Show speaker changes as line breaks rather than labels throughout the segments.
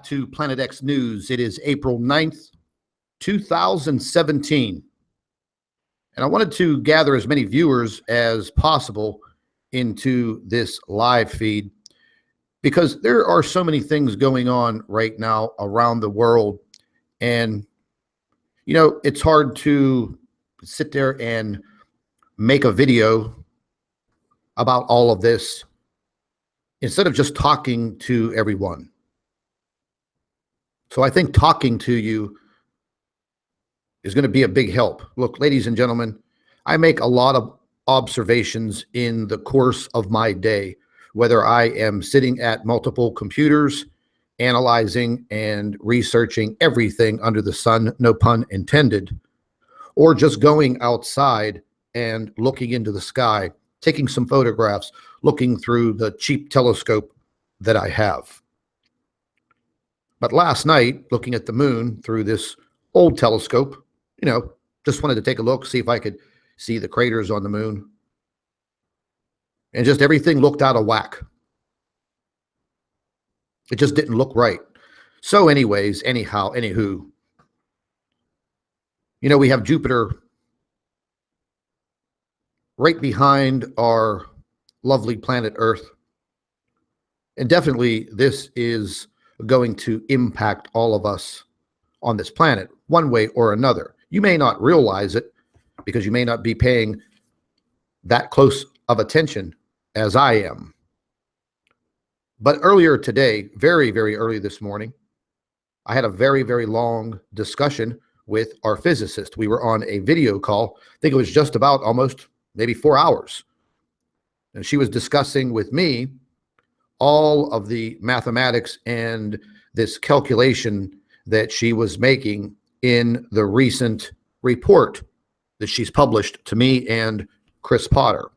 To Planet X News. It is April 9th, 2017. And I wanted to gather as many viewers as possible into this live feed because there are so many things going on right now around the world. And, you know, it's hard to sit there and make a video about all of this instead of just talking to everyone. So I think talking to you is going to be a big help. Look, ladies and gentlemen, I make a lot of observations in the course of my day, whether I am sitting at multiple computers, analyzing and researching everything under the sun, no pun intended, or just going outside and looking into the sky, taking some photographs, looking through the cheap telescope that I have. But last night, looking at the moon through this old telescope, just wanted to take a look, see if I could see the craters on the moon. And just everything looked out of whack. It just didn't look right. So anywho, we have Jupiter right behind our lovely planet Earth. And definitely this is going to impact all of us on this planet one way or another. You may not realize it because you may not be paying that close of attention as I am. But earlier today, very, very early this morning, I had a very, very long discussion with our physicist. We were on a video call. I think it was just about almost maybe 4 hours. And she was discussing with me all of the mathematics and this calculation that she was making in the recent report that she's published to me and Chris Potter.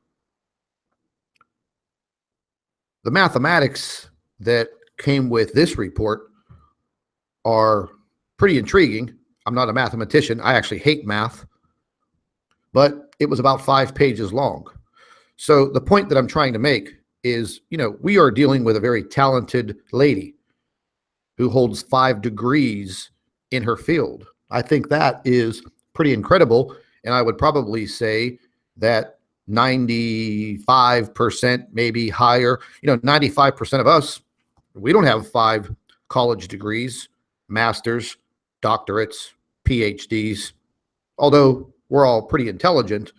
The mathematics that came with this report are pretty intriguing. I'm not a mathematician. I actually hate math, but it was about 5 pages long. So the point that I'm trying to make is, we are dealing with a very talented lady who holds 5 degrees in her field. I think that is pretty incredible. And I would probably say that 95%, maybe higher, 95% of us, we don't have 5 college degrees, masters, doctorates, PhDs, although we're all pretty intelligent.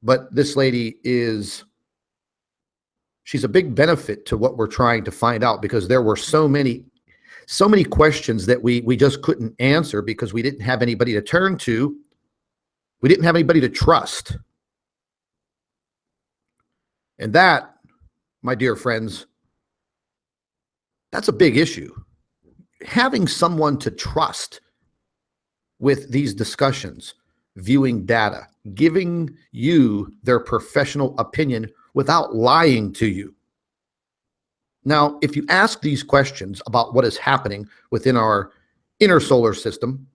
But this lady she's a big benefit to what we're trying to find out, because there were so many questions that we just couldn't answer because we didn't have anybody to turn to. We didn't have anybody to trust. And that, my dear friends, that's a big issue. Having someone to trust with these discussions, viewing data, giving you their professional opinion without lying to you. Now, if you ask these questions about what is happening within our inner solar system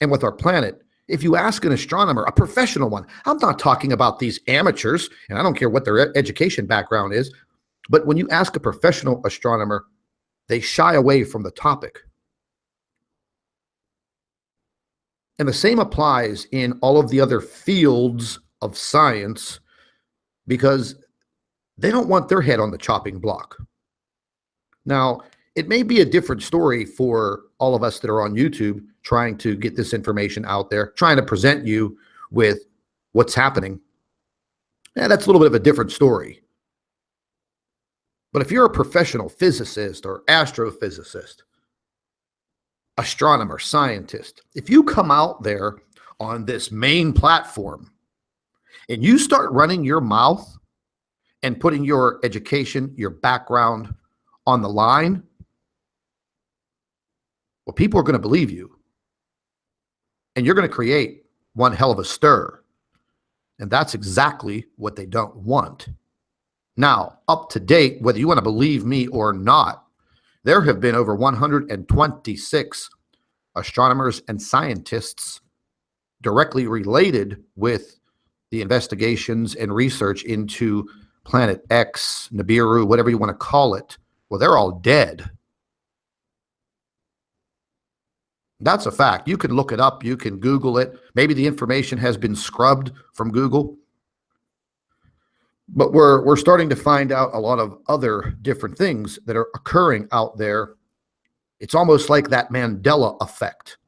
and with our planet, if you ask an astronomer, a professional one, I'm not talking about these amateurs, and I don't care what their education background is, but when you ask a professional astronomer, they shy away from the topic. And the same applies in all of the other fields of science, because they don't want their head on the chopping block. Now, it may be a different story for all of us that are on YouTube trying to get this information out there, trying to present you with what's happening. Yeah, that's a little bit of a different story. But if you're a professional physicist or astrophysicist, astronomer, scientist, if you come out there on this main platform and you start running your mouth and putting your education, your background on the line, well, people are going to believe you. And you're going to create one hell of a stir. And that's exactly what they don't want. Now, up to date, whether you want to believe me or not, there have been over 126 astronomers and scientists directly related with the investigations and research into Planet X, Nibiru, whatever you want to call it. Well, they're all dead. That's a fact. You can look it up. You can Google it. Maybe the information has been scrubbed from Google. But we're starting to find out a lot of other different things that are occurring out there. It's almost like that Mandela effect.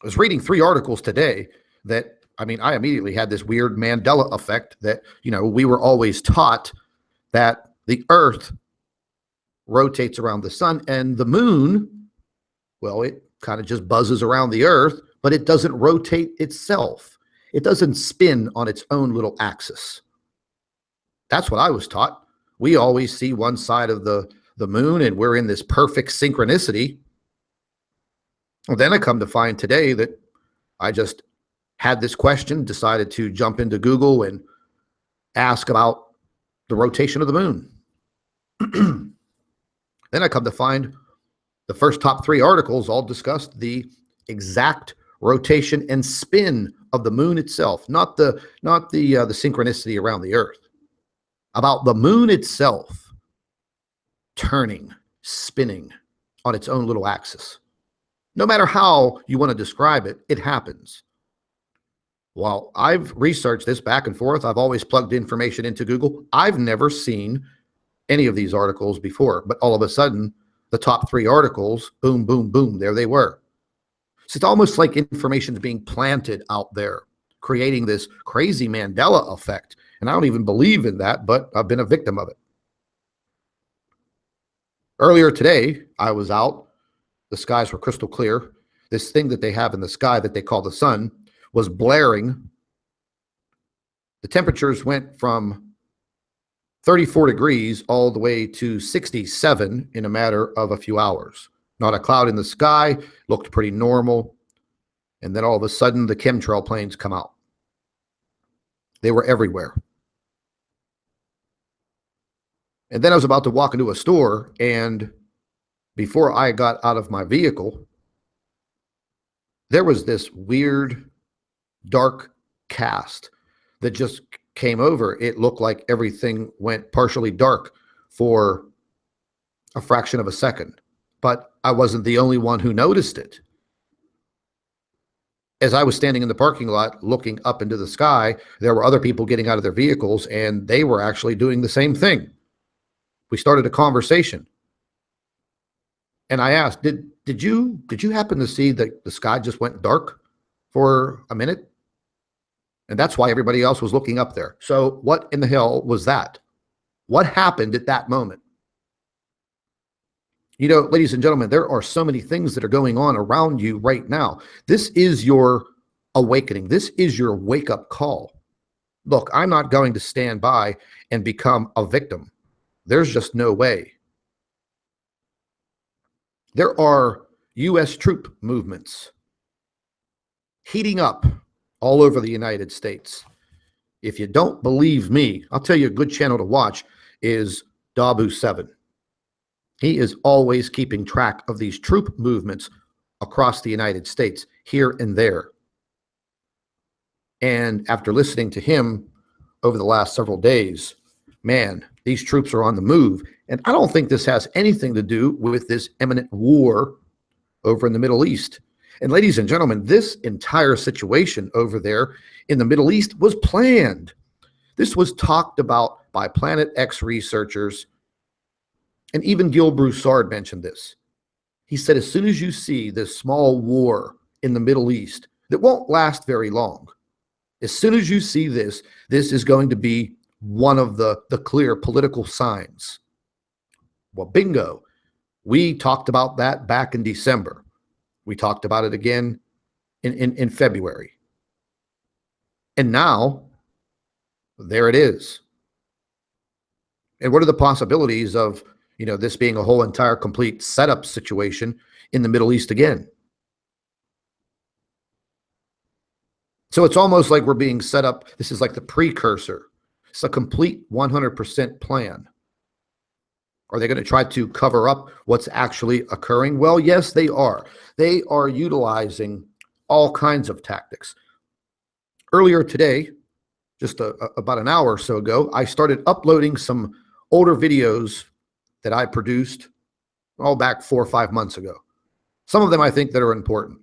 I was reading 3 articles today that, I mean, I immediately had this weird Mandela effect that, we were always taught that the Earth rotates around the sun and the moon, well, it kind of just buzzes around the Earth, but it doesn't rotate itself. It doesn't spin on its own little axis. That's what I was taught. We always see one side of the moon and we're in this perfect synchronicity. Well, then I come to find today that I just had this question, decided to jump into Google and ask about the rotation of the moon. Then I come to find the first top 3 articles all discussed the exact rotation and spin of the moon itself, not the synchronicity around the Earth. About the moon itself turning, spinning on its own little axis. No matter how you want to describe it, it happens. Well, I've researched this back and forth. I've always plugged information into Google. I've never seen any of these articles before, but all of a sudden, the top 3 articles, boom, boom, boom, there they were. So it's almost like information is being planted out there, creating this crazy Mandela effect. And I don't even believe in that, but I've been a victim of it. Earlier today, I was out. The skies were crystal clear. This thing that they have in the sky that they call the sun was blaring. The temperatures went from 34 degrees all the way to 67 in a matter of a few hours. Not a cloud in the sky, looked pretty normal. And then all of a sudden, the chemtrail planes come out. They were everywhere. And then I was about to walk into a store, and before I got out of my vehicle, there was this weird dark cast that just came over. It looked like everything went partially dark for a fraction of a second, but I wasn't the only one who noticed it. As I was standing in the parking lot looking up into the sky, there were other people getting out of their vehicles, and they were actually doing the same thing. We started a conversation. And I asked, did you happen to see that the sky just went dark for a minute? And that's why everybody else was looking up there. So what in the hell was that? What happened at that moment? Ladies and gentlemen, there are so many things that are going on around you right now. This is your awakening. This is your wake-up call. Look, I'm not going to stand by and become a victim. There's just no way. There are U.S. troop movements heating up all over the United States. If you don't believe me, I'll tell you a good channel to watch is Dabu 7. He is always keeping track of these troop movements across the United States, here and there. And after listening to him over the last several days, man, these troops are on the move. And I don't think this has anything to do with this imminent war over in the Middle East. And ladies and gentlemen, this entire situation over there in the Middle East was planned. This was talked about by Planet X researchers. And even Gil Broussard mentioned this. He said, as soon as you see this small war in the Middle East that won't last very long, as soon as you see this, this is going to be one of the clear political signs. Well, bingo. We talked about that back in December. We talked about it again in February. And now, there it is. And what are the possibilities of, this being a whole entire complete setup situation in the Middle East again? So it's almost like we're being set up. This is like the precursor. It's a complete 100% plan. Are they going to try to cover up what's actually occurring? Well, yes, they are. They are utilizing all kinds of tactics. Earlier today, just about an hour or so ago, I started uploading some older videos that I produced all back 4 or 5 months ago. Some of them I think that are important.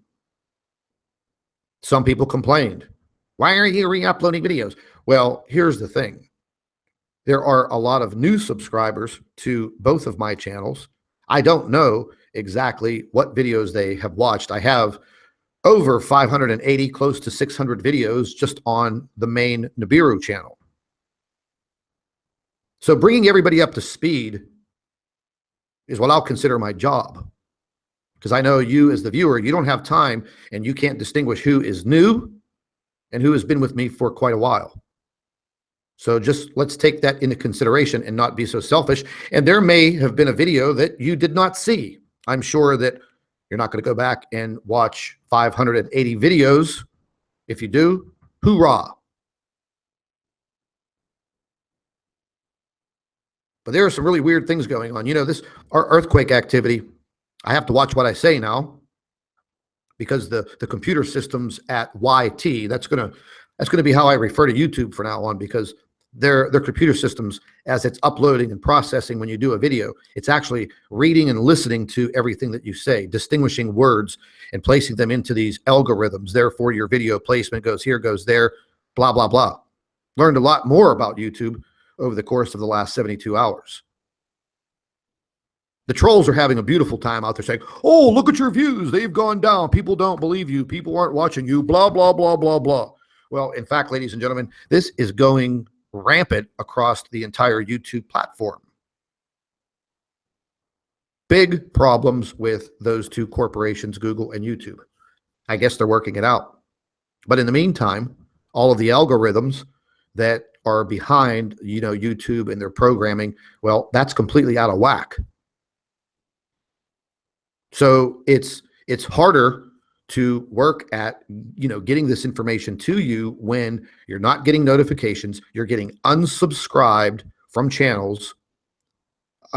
Some people complained, why are you re-uploading videos? Well, here's the thing. There are a lot of new subscribers to both of my channels. I don't know exactly what videos they have watched. I have over 580, close to 600 videos just on the main Nibiru channel. So bringing everybody up to speed is what I'll consider my job. Because I know you as the viewer, you don't have time and you can't distinguish who is new and who has been with me for quite a while. So just let's take that into consideration and not be so selfish. And there may have been a video that you did not see. I'm sure that you're not going to go back and watch 580 videos. If you do, hoorah. But there are some really weird things going on. You know, our earthquake activity, I have to watch what I say now because the computer systems at YT, that's gonna be how I refer to YouTube from now on, because their computer systems, as it's uploading and processing when you do a video, it's actually reading and listening to everything that you say, distinguishing words and placing them into these algorithms. Therefore, your video placement goes here, goes there, blah, blah, blah. Learned a lot more about YouTube over the course of the last 72 hours. The trolls are having a beautiful time out there saying, oh, look at your views. They've gone down. People don't believe you. People aren't watching you, blah, blah, blah, blah, blah. Well, in fact, ladies and gentlemen, this is going rampant across the entire YouTube platform. Big problems with those two corporations, Google and YouTube. I guess they're working it out. But in the meantime, all of the algorithms that are behind, YouTube and their programming, well, that's completely out of whack. So it's harder to work at, getting this information to you when you're not getting notifications, you're getting unsubscribed from channels.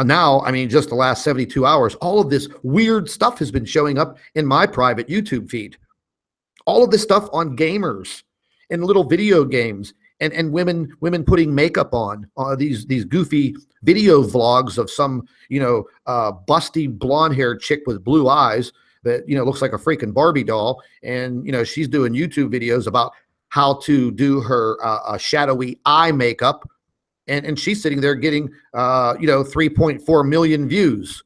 Now, I mean, just the last 72 hours, all of this weird stuff has been showing up in my private YouTube feed. All of this stuff on gamers and little video games and women putting makeup on, these goofy video vlogs of some, busty blonde-haired chick with blue eyes that, looks like a freaking Barbie doll. And, she's doing YouTube videos about how to do her shadowy eye makeup. And she's sitting there getting, 3.4 million views.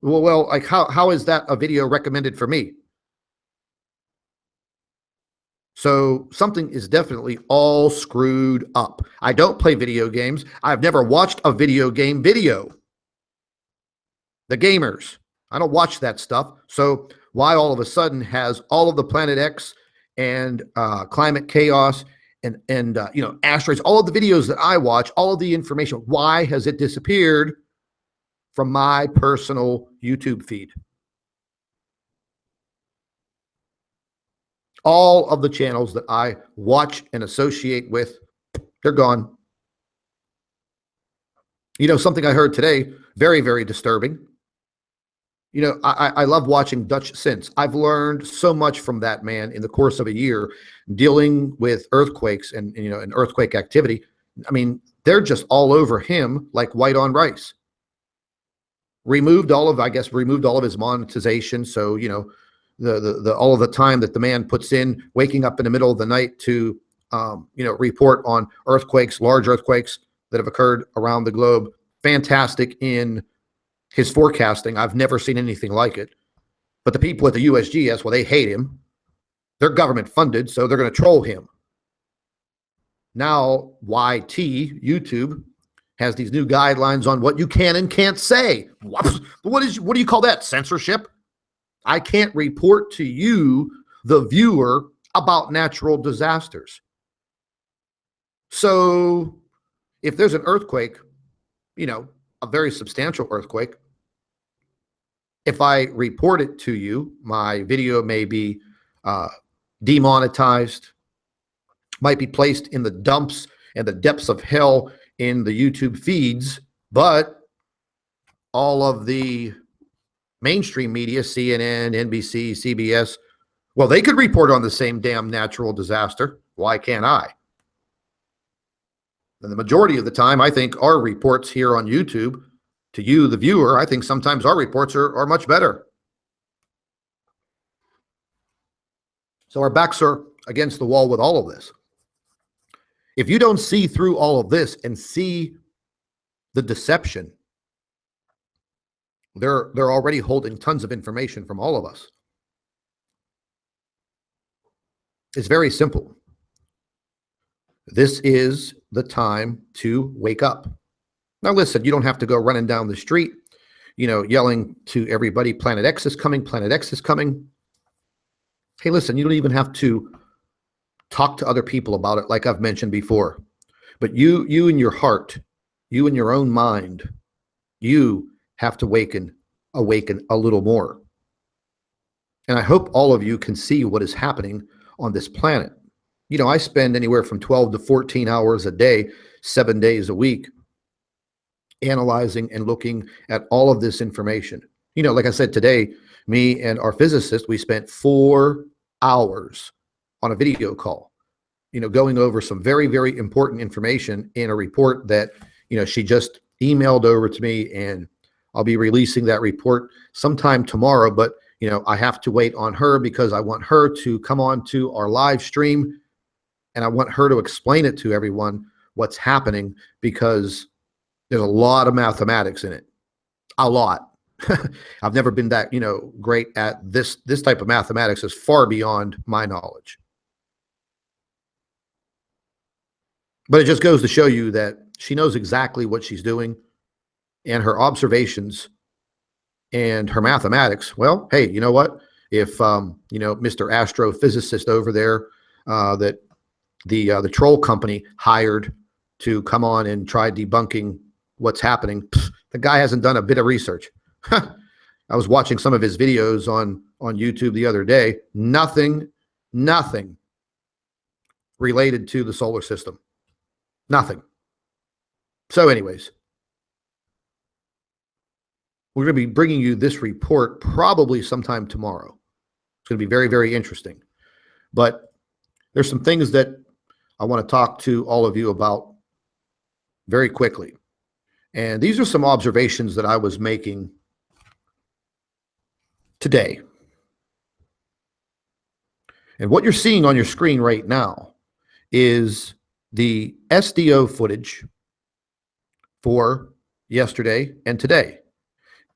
Well, like how is that a video recommended for me? So something is definitely all screwed up. I don't play video games. I've never watched a video game video. The gamers, I don't watch that stuff. So why all of a sudden has all of the Planet X and climate chaos and asteroids, all of the videos that I watch, all of the information, why has it disappeared from my personal YouTube feed? All of the channels that I watch and associate with, they're gone. Something I heard today, very, very disturbing. I love watching Dutch Since. I've learned so much from that man in the course of a year dealing with earthquakes and earthquake activity. I mean, they're just all over him like white on rice. Removed all of his monetization. So, all of the time that the man puts in, waking up in the middle of the night to, report on earthquakes, large earthquakes that have occurred around the globe. Fantastic in his forecasting. I've never seen anything like it. But the people at the USGS, well, they hate him. They're government funded, so they're going to troll him. Now, YT, YouTube, has these new guidelines on what you can and can't say. What do you call that? Censorship? I can't report to you, the viewer, about natural disasters. So if there's an earthquake, a very substantial earthquake, if I report it to you, my video may be demonetized, might be placed in the dumps and the depths of hell in the YouTube feeds, but all of the mainstream media, CNN, NBC, CBS, well, they could report on the same damn natural disaster. Why can't I? And the majority of the time, I think our reports here on YouTube, to you, the viewer, I think sometimes our reports are much better. So our backs are against the wall with all of this. If you don't see through all of this and see the deception, they're already holding tons of information from all of us. It's very simple. This is the time to wake up. Now, listen, you don't have to go running down the street, yelling to everybody, Planet X is coming, Planet X is coming. Hey, listen, you don't even have to talk to other people about it, like I've mentioned before. But you in your heart, you in your own mind, you have to awaken a little more. And I hope all of you can see what is happening on this planet. I spend anywhere from 12 to 14 hours a day, 7 days a week, analyzing and looking at all of this information. Like I said, today, me and our physicist, we spent 4 hours on a video call, going over some very, very important information in a report that, she just emailed over to me, and I'll be releasing that report sometime tomorrow. But, I have to wait on her because I want her to come on to our live stream, and I want her to explain it to everyone what's happening, because there's a lot of mathematics in it. A lot. I've never been that, great at this type of mathematics. Is far beyond my knowledge. But it just goes to show you that she knows exactly what she's doing, and her observations and her mathematics. Well, hey, you know what? If Mr. Astrophysicist over there, that the troll company hired to come on and try debunking what's happening, the guy hasn't done a bit of research. I was watching some of his videos on YouTube the other day. Nothing related to the solar system. Nothing. So anyways, we're going to be bringing you this report probably sometime tomorrow. It's going to be very, very interesting. But there's some things that I want to talk to all of you about very quickly. And these are some observations that I was making today. And what you're seeing on your screen right now is the SDO footage for yesterday and today.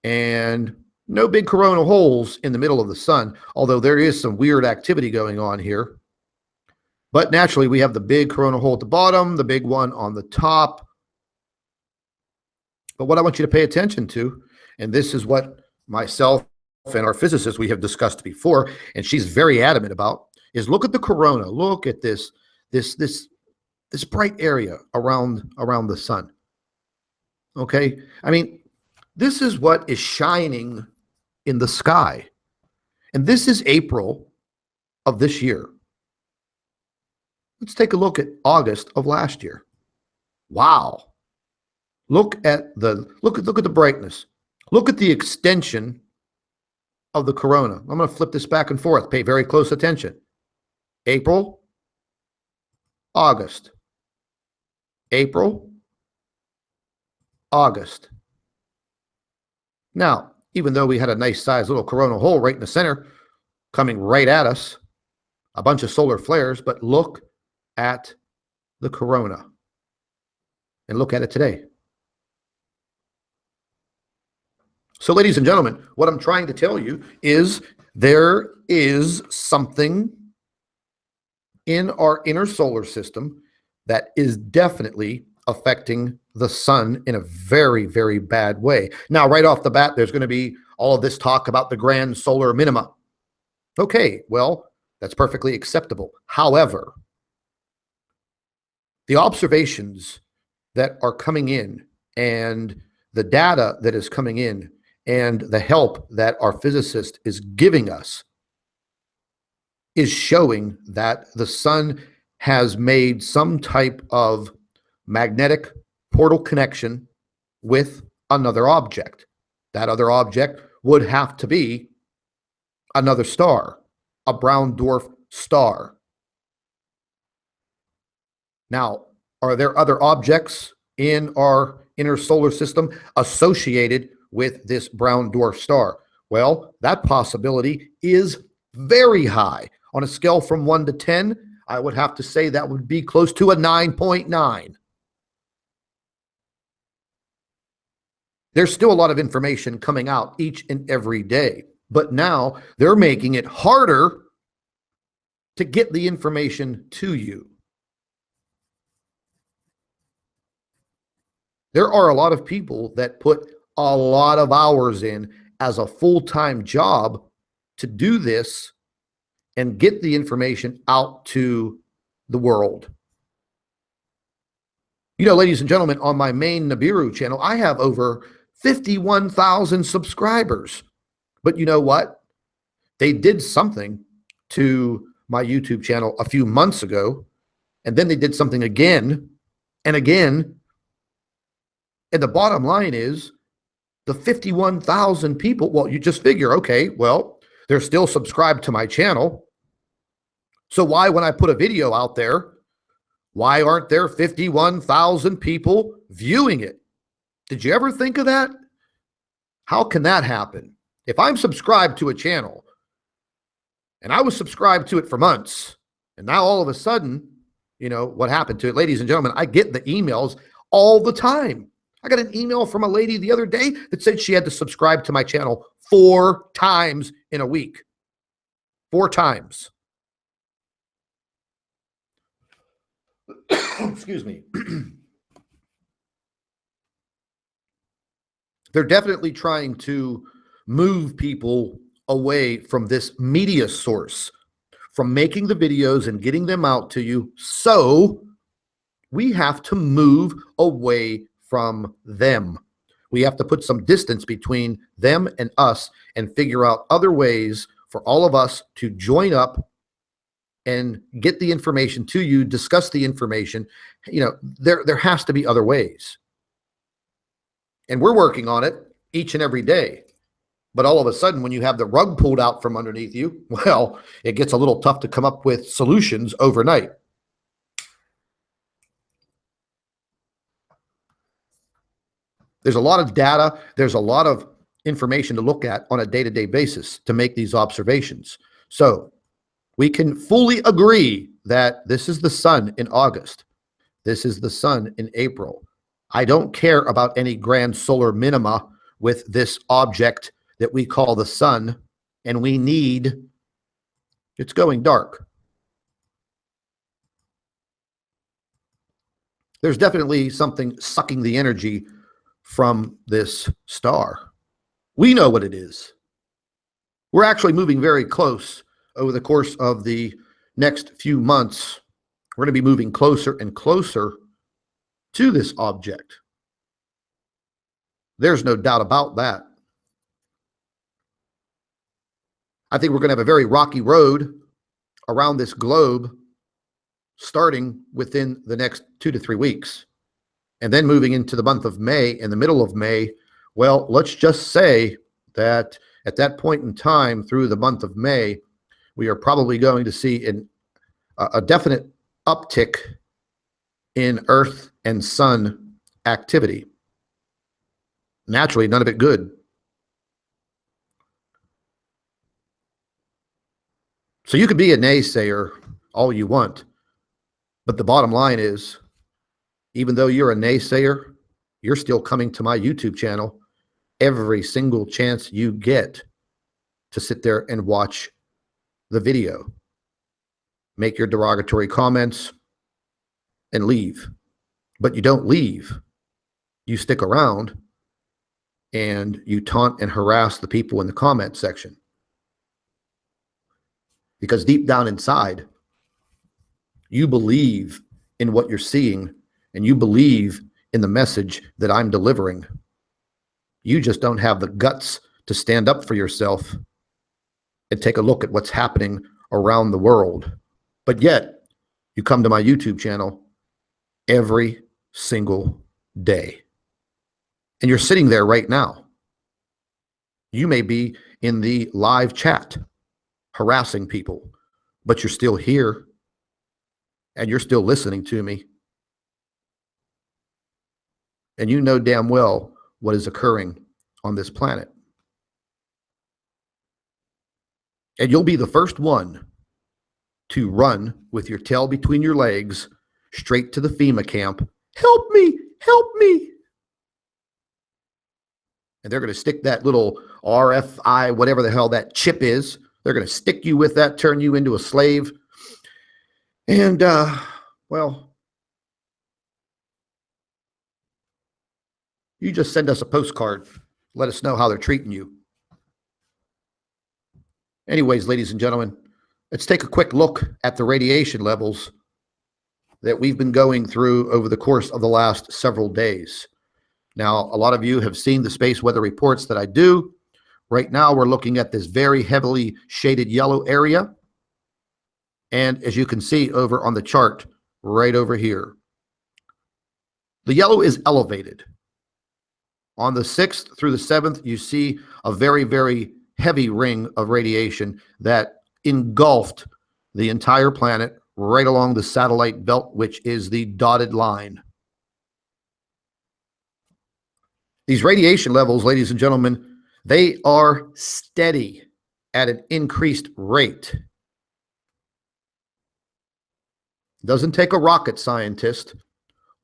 And no big coronal holes in the middle of the sun, although there is some weird activity going on here. But naturally, we have the big coronal hole at the bottom, the big one on the top. But what I want you to pay attention to, and this is what myself and our physicist we have discussed before, and she's very adamant about, is look at the corona. Look at this bright area around the sun. Okay? I mean, this is what is shining in the sky. And this is April of this year. Let's take a look at August of last year. Wow. Look at the brightness. Look at the extension of the corona. I'm going to flip this back and forth. Pay very close attention. April, August. April, August. Now, even though we had a nice sized little coronal hole right in the center coming right at us, a bunch of solar flares, but look at the corona and look at it today. So, ladies and gentlemen, what I'm trying to tell you is there is something in our inner solar system that is definitely affecting the sun in a very, very bad way. Now, right off the bat, there's going to be all of this talk about the grand solar minima. Okay, well, that's perfectly acceptable. However, the observations that are coming in and the data that is coming in and the help that our physicist is giving us is showing that the sun has made some type of magnetic portal connection with another object. That other object would have to be another star, a brown dwarf star. Now, are there other objects in our inner solar system associated with this brown dwarf star? Well, that possibility is very high. On a scale from 1 to 10, I would have to say that would be close to a 9.9. There's still a lot of information coming out each and every day, but now they're making it harder to get the information to you. There are a lot of people that put a lot of hours in as a full-time job to do this and get the information out to the world. You know, ladies and gentlemen, on my main Nibiru channel, I have over 51,000 subscribers. But you know what? They did something to my YouTube channel a few months ago, and then they did something again and again. And the bottom line is the 51,000 people, well, you just figure, okay, well, they're still subscribed to my channel. So why, when I put a video out there, why aren't there 51,000 people viewing it? Did you ever think of that? How can that happen? If I'm subscribed to a channel and I was subscribed to it for months, and now all of a sudden, you know, what happened to it? Ladies and gentlemen, I get the emails all the time. I got an email from a lady the other day that said she had to subscribe to my channel 4 times in a week. 4 times. Excuse me. They're definitely trying to move people away from this media source, from making the videos and getting them out to you. So we have to move away from them. We have to put some distance between them and us and figure out other ways for all of us to join up and get the information to you, discuss the information. You know, there has to be other ways. And we're working on it each and every day. But all of a sudden, when you have the rug pulled out from underneath you, well, it gets a little tough to come up with solutions overnight. There's a lot of data. There's a lot of information to look at on a day-to-day basis to make these observations. So we can fully agree that this is the sun in August. This is the sun in April. I don't care about any grand solar minima with this object that we call the sun, and we need, it's going dark. There's definitely something sucking the energy from this star. We know what it is. We're actually moving very close over the course of the next few months. We're going to be moving closer and closer to this object. There's no doubt about that. I think we're going to have a very rocky road around this globe starting within the next 2 to 3 weeks. And then moving into the month of May, in the middle of May, well, let's just say that at that point in time through the month of May, we are probably going to see a definite uptick in Earth and Sun activity. Naturally, none of it good. So you could be a naysayer all you want, but the bottom line is, even though you're a naysayer, you're still coming to my YouTube channel every single chance you get to sit there and watch the video. Make your derogatory comments and leave. But you don't leave. You stick around and you taunt and harass the people in the comment section. Because deep down inside, you believe in what you're seeing and you believe in the message that I'm delivering. You just don't have the guts to stand up for yourself and take a look at what's happening around the world. But yet, you come to my YouTube channel every single day. And you're sitting there right now. You may be in the live chat harassing people, but you're still here and you're still listening to me. And you know damn well what is occurring on this planet. And you'll be the first one to run with your tail between your legs straight to the FEMA camp. Help me, help me. And they're going to stick that little RFI, whatever the hell that chip is. They're going to stick you with that, turn you into a slave. And, well, you just send us a postcard. Let us know how they're treating you. Anyways, ladies and gentlemen, let's take a quick look at the radiation levels that we've been going through over the course of the last several days. Now, a lot of you have seen the space weather reports that I do. Right now, we're looking at this very heavily shaded yellow area. And as you can see over on the chart, right over here, the yellow is elevated. On the 6th through the 7th, you see a very, very heavy ring of radiation that engulfed the entire planet right along the satellite belt, which is the dotted line. These radiation levels, ladies and gentlemen, they are steady at an increased rate. It doesn't take a rocket scientist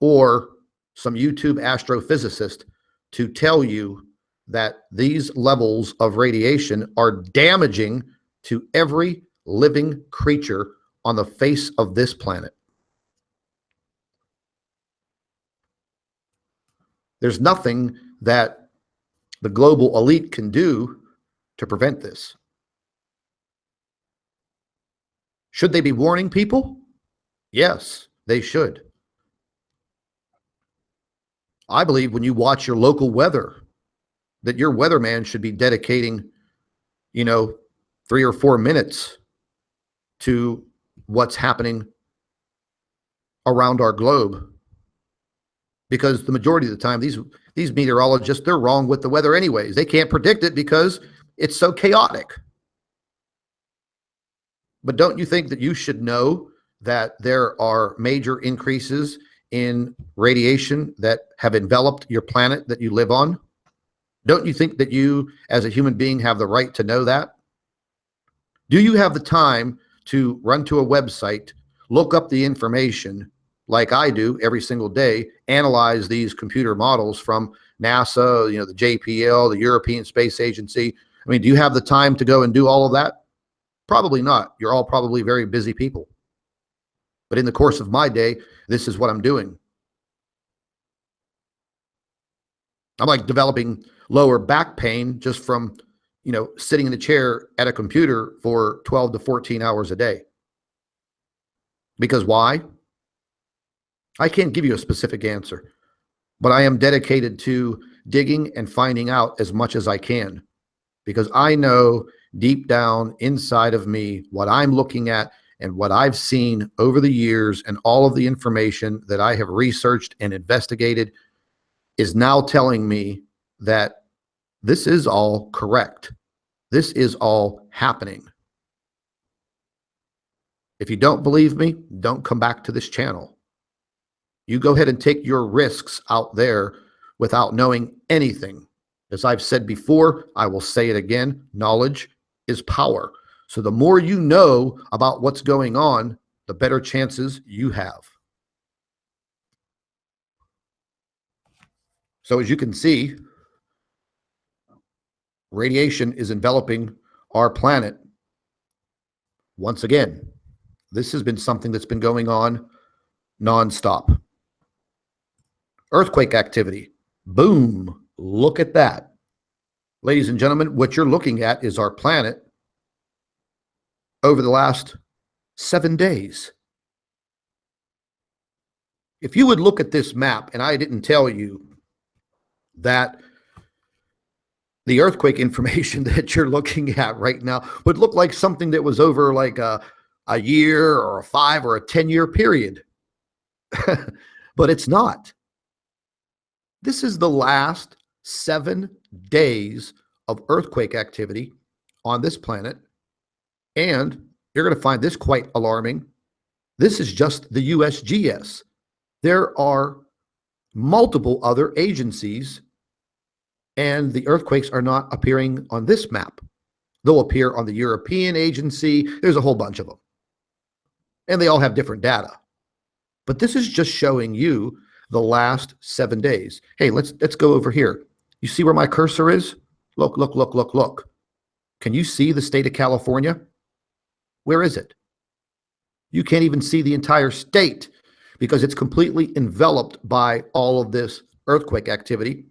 or some YouTube astrophysicist to tell you that these levels of radiation are damaging to every living creature on the face of this planet. There's nothing that the global elite can do to prevent this. Should they be warning people? Yes, they should. I believe when you watch your local weather, that your weatherman should be dedicating, 3 or 4 minutes to what's happening around our globe. Because the majority of the time, these meteorologists, they're wrong with the weather anyways. They can't predict it because it's so chaotic. But don't you think that you should know that there are major increases in radiation that have enveloped your planet that you live on? Don't you think that you, as a human being, have the right to know that? Do you have the time to run to a website, look up the information like I do every single day, analyze these computer models from NASA, the JPL, the European Space Agency? I mean, do you have the time to go and do all of that? Probably not. You're all probably very busy people. But in the course of my day, this is what I'm doing. I'm like developing lower back pain just from, sitting in a chair at a computer for 12 to 14 hours a day. Because why? I can't give you a specific answer, but I am dedicated to digging and finding out as much as I can, because I know deep down inside of me what I'm looking at and what I've seen over the years, and all of the information that I have researched and investigated is now telling me that this is all correct. This is all happening. If you don't believe me, don't come back to this channel. You go ahead and take your risks out there without knowing anything. As I've said before, I will say it again, knowledge is power. So the more you know about what's going on, the better chances you have. So as you can see, radiation is enveloping our planet. Once again, this has been something that's been going on nonstop. Earthquake activity. Boom. Look at that. Ladies and gentlemen, what you're looking at is our planet over the last 7 days. If you would look at this map, and I didn't tell you that the earthquake information that you're looking at right now would look like something that was over like a year or a 5 or a 10-year period. But it's not. This is the last 7 days of earthquake activity on this planet. And you're going to find this quite alarming. This is just the USGS. There are multiple other agencies, and the earthquakes are not appearing on this map. They'll appear on the European agency. There's a whole bunch of them. And they all have different data. But this is just showing you the last 7 days. Hey, let's go over here. You see where my cursor is? Look, look, look, look, look. Can you see the state of California? Where is it? You can't even see the entire state because it's completely enveloped by all of this earthquake activity.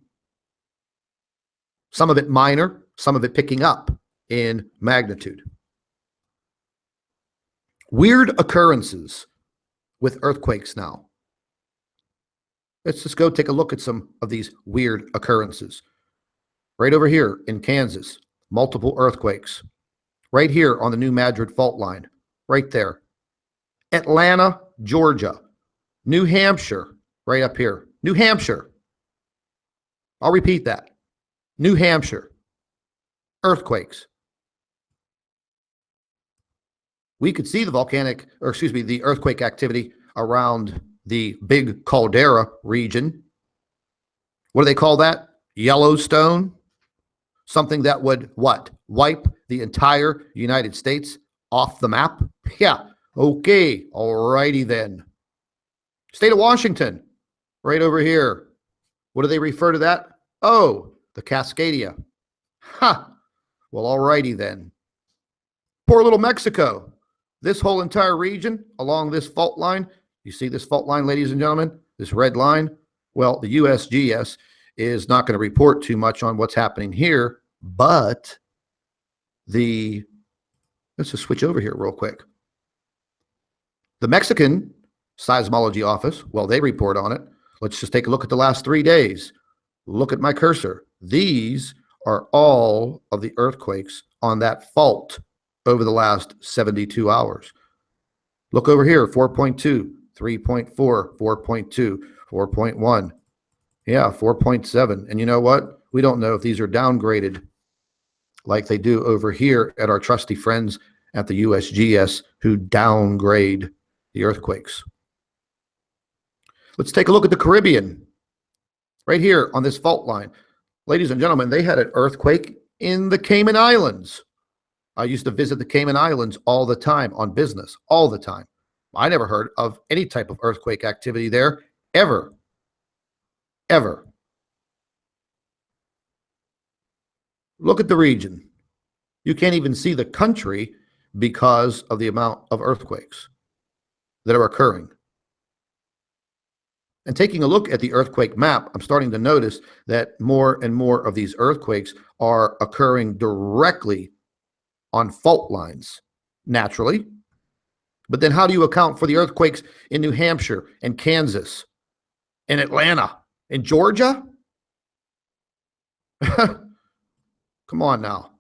Some of it minor, some of it picking up in magnitude. Weird occurrences with earthquakes now. Let's just go take a look at some of these weird occurrences. Right over here in Kansas, multiple earthquakes. Right here on the New Madrid fault line, right there. Atlanta, Georgia. New Hampshire, right up here. New Hampshire. I'll repeat that. New Hampshire. Earthquakes. We could see the earthquake activity around the big caldera region. What do they call that? Yellowstone. Something that would what? Wipe the entire United States off the map? Yeah. Okay. All righty then. State of Washington, right over here. What do they refer to that? Oh, the Cascadia. Ha. Well, all righty then. Poor little Mexico. This whole entire region along this fault line, you see this fault line, ladies and gentlemen, this red line? Well, the USGS is not going to report too much on what's happening here, but let's just switch over here real quick. The Mexican seismology office, well, they report on it. Let's just take a look at the last 3 days. Look at my cursor. These are all of the earthquakes on that fault over the last 72 hours. Look over here, 4.2, 3.4, 4.2, 4.1. Yeah, 4.7. And you know what? We don't know if these are downgraded like they do over here at our trusty friends at the USGS who downgrade the earthquakes. Let's take a look at the Caribbean. Right here on this fault line. Ladies and gentlemen, they had an earthquake in the Cayman Islands. I used to visit the Cayman Islands all the time on business, all the time. I never heard of any type of earthquake activity there, ever. Ever. Look at the region. You can't even see the country because of the amount of earthquakes that are occurring. And taking a look at the earthquake map, I'm starting to notice that more and more of these earthquakes are occurring directly on fault lines, naturally. But then how do you account for the earthquakes in New Hampshire and Kansas and Atlanta and Georgia? Come on now.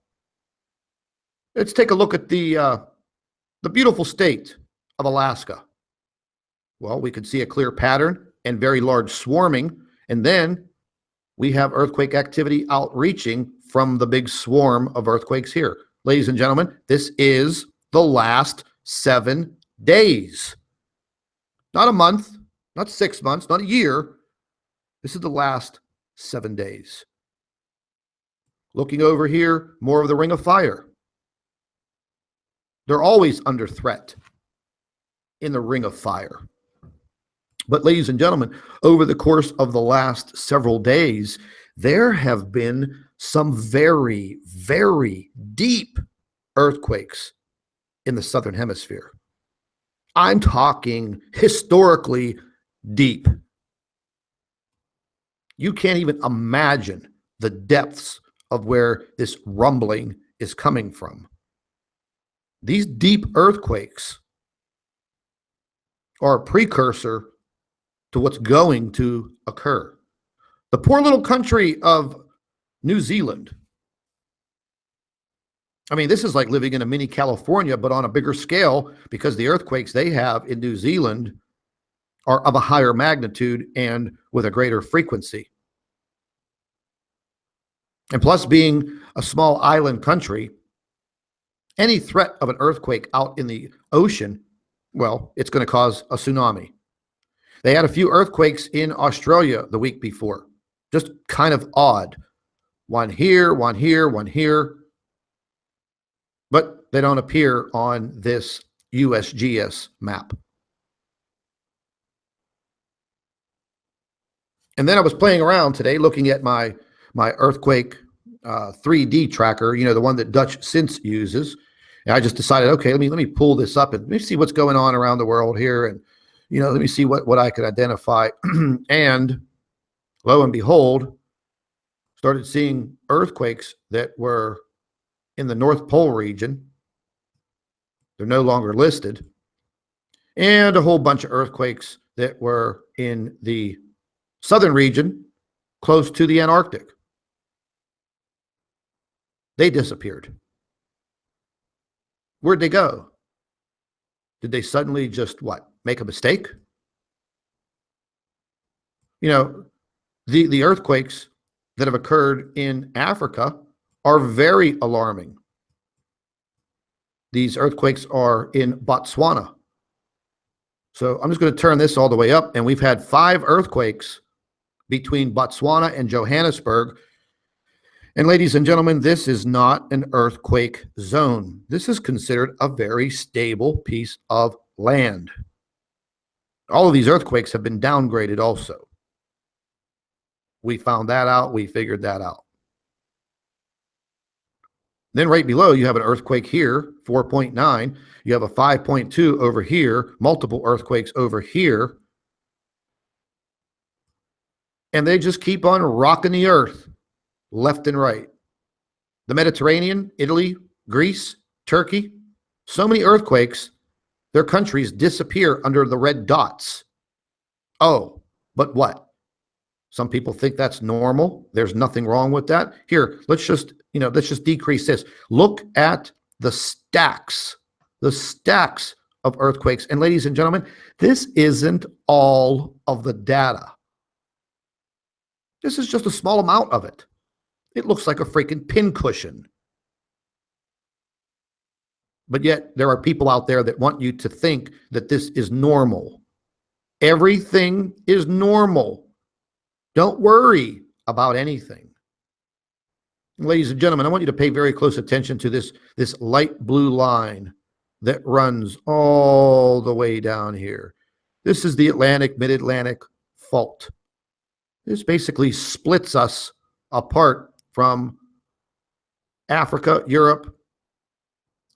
Let's take a look at the beautiful state of Alaska. Well, we could see a clear pattern and very large swarming, and then we have earthquake activity outreaching from the big swarm of earthquakes here. Ladies and gentlemen, this is the last 7 days. Not a month, not 6 months, not a year. This is the last 7 days. Looking over here, more of the Ring of Fire. They're always under threat in the Ring of Fire. But ladies and gentlemen, over the course of the last several days, there have been some very, very deep earthquakes in the Southern Hemisphere. I'm talking historically deep. You can't even imagine the depths of where this rumbling is coming from. These deep earthquakes are a precursor to what's going to occur. The poor little country of New Zealand. I mean, this is like living in a mini California, but on a bigger scale, because the earthquakes they have in New Zealand are of a higher magnitude and with a greater frequency. And plus, being a small island country, any threat of an earthquake out in the ocean, well, it's going to cause a tsunami. They had a few earthquakes in Australia the week before. Just kind of odd. One here, one here, one here. But they don't appear on this USGS map. And then I was playing around today looking at my earthquake 3D tracker, the one that Dutch Since uses. And I just decided, okay, let me pull this up and let me see what's going on around the world here, and let me see what I could identify. And lo and behold, started seeing earthquakes that were in the North Pole region. They're no longer listed. And a whole bunch of earthquakes that were in the southern region close to the Antarctic. They disappeared. Where'd they go? Did they suddenly just make a mistake? The earthquakes that have occurred in Africa are very alarming. These earthquakes are in Botswana. So I'm just going to turn this all the way up, and we've had 5 earthquakes between Botswana and Johannesburg. And ladies and gentlemen, this is not an earthquake zone. This is considered a very stable piece of land. All of these earthquakes have been downgraded also. We found that out. We figured that out. Then right below, you have an earthquake here, 4.9. You have a 5.2 over here, multiple earthquakes over here. And they just keep on rocking the earth left and right. The Mediterranean, Italy, Greece, Turkey, so many earthquakes, their countries disappear under the red dots. Oh, but what? Some people think that's normal. There's nothing wrong with that. Here, let's just decrease this. Look at the stacks of earthquakes. And ladies and gentlemen, this isn't all of the data. This is just a small amount of it. It looks like a freaking pincushion. But yet there are people out there that want you to think that this is normal. Everything is normal. Don't worry about anything. Ladies and gentlemen, I want you to pay very close attention to this light blue line that runs all the way down here. This is the Atlantic, Mid-Atlantic fault. This basically splits us apart from Africa, Europe,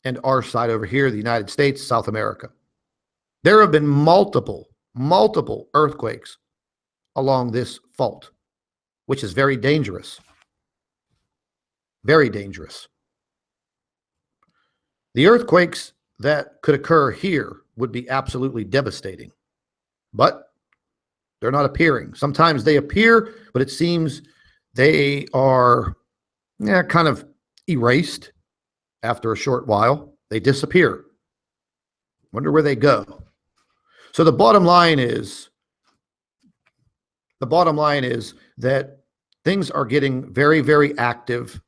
and our side over here, the United States, South America. There have been multiple earthquakes along this fault, which is very dangerous. Very dangerous. The earthquakes that could occur here would be absolutely devastating, but they're not appearing. Sometimes they appear, but it seems they are kind of erased after a short while. They disappear. Wonder where they go. So the bottom line is that things are getting very, very active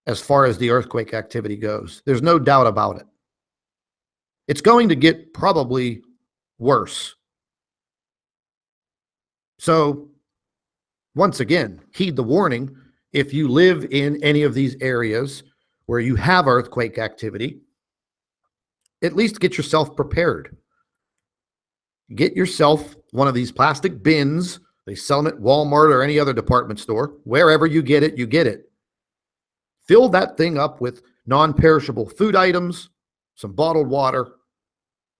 as far as the earthquake activity goes. There's no doubt about it. It's going to get probably worse. So once again, heed the warning. If you live in any of these areas where you have earthquake activity, at least get yourself prepared. Get yourself one of these plastic bins. They sell them at Walmart or any other department store. Wherever you get it, you get it. Fill that thing up with non-perishable food items, some bottled water,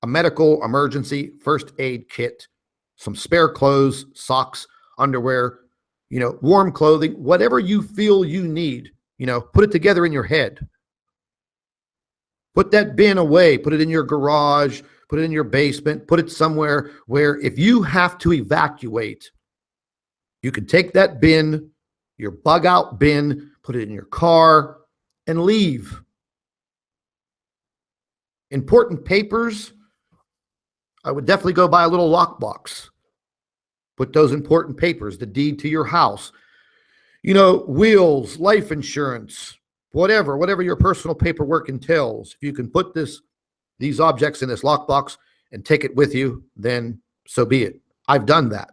a medical emergency first aid kit, some spare clothes, socks, underwear, warm clothing, whatever you feel you need, put it together in your head. Put that bin away, put it in your garage, put it in your basement, put it somewhere where if you have to evacuate, you can take that bin, your bug out bin, put it in your car and leave. Important papers, I would definitely go buy a little lockbox. Put those important papers, the deed to your house, wills, life insurance, whatever your personal paperwork entails. If you can put these objects in this lockbox and take it with you, then so be it. I've done that.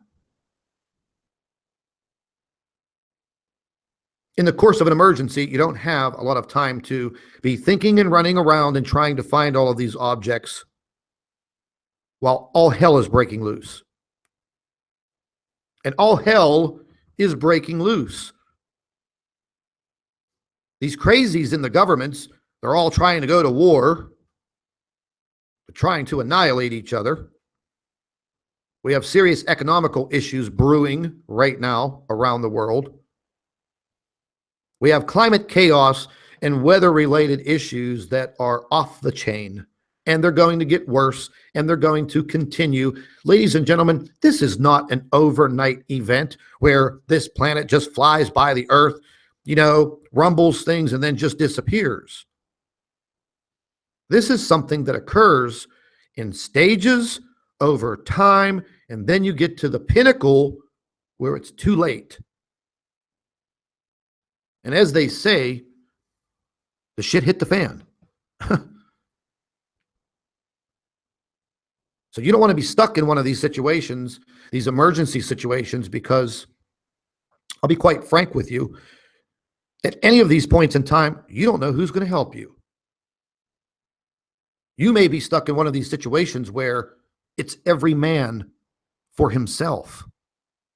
In the course of an emergency, you don't have a lot of time to be thinking and running around and trying to find all of these objects while all hell is breaking loose. And all hell is breaking loose. These crazies in the governments, they're all trying to go to war, they're trying to annihilate each other. We have serious economical issues brewing right now around the world. We have climate chaos and weather-related issues that are off the chain, and they're going to get worse, and they're going to continue. Ladies and gentlemen, this is not an overnight event where this planet just flies by the Earth, rumbles things, and then just disappears. This is something that occurs in stages over time, and then you get to the pinnacle where it's too late. And as they say, the shit hit the fan. So you don't want to be stuck in one of these situations, these emergency situations, because I'll be quite frank with you, at any of these points in time, you don't know who's going to help you. You may be stuck in one of these situations where it's every man for himself,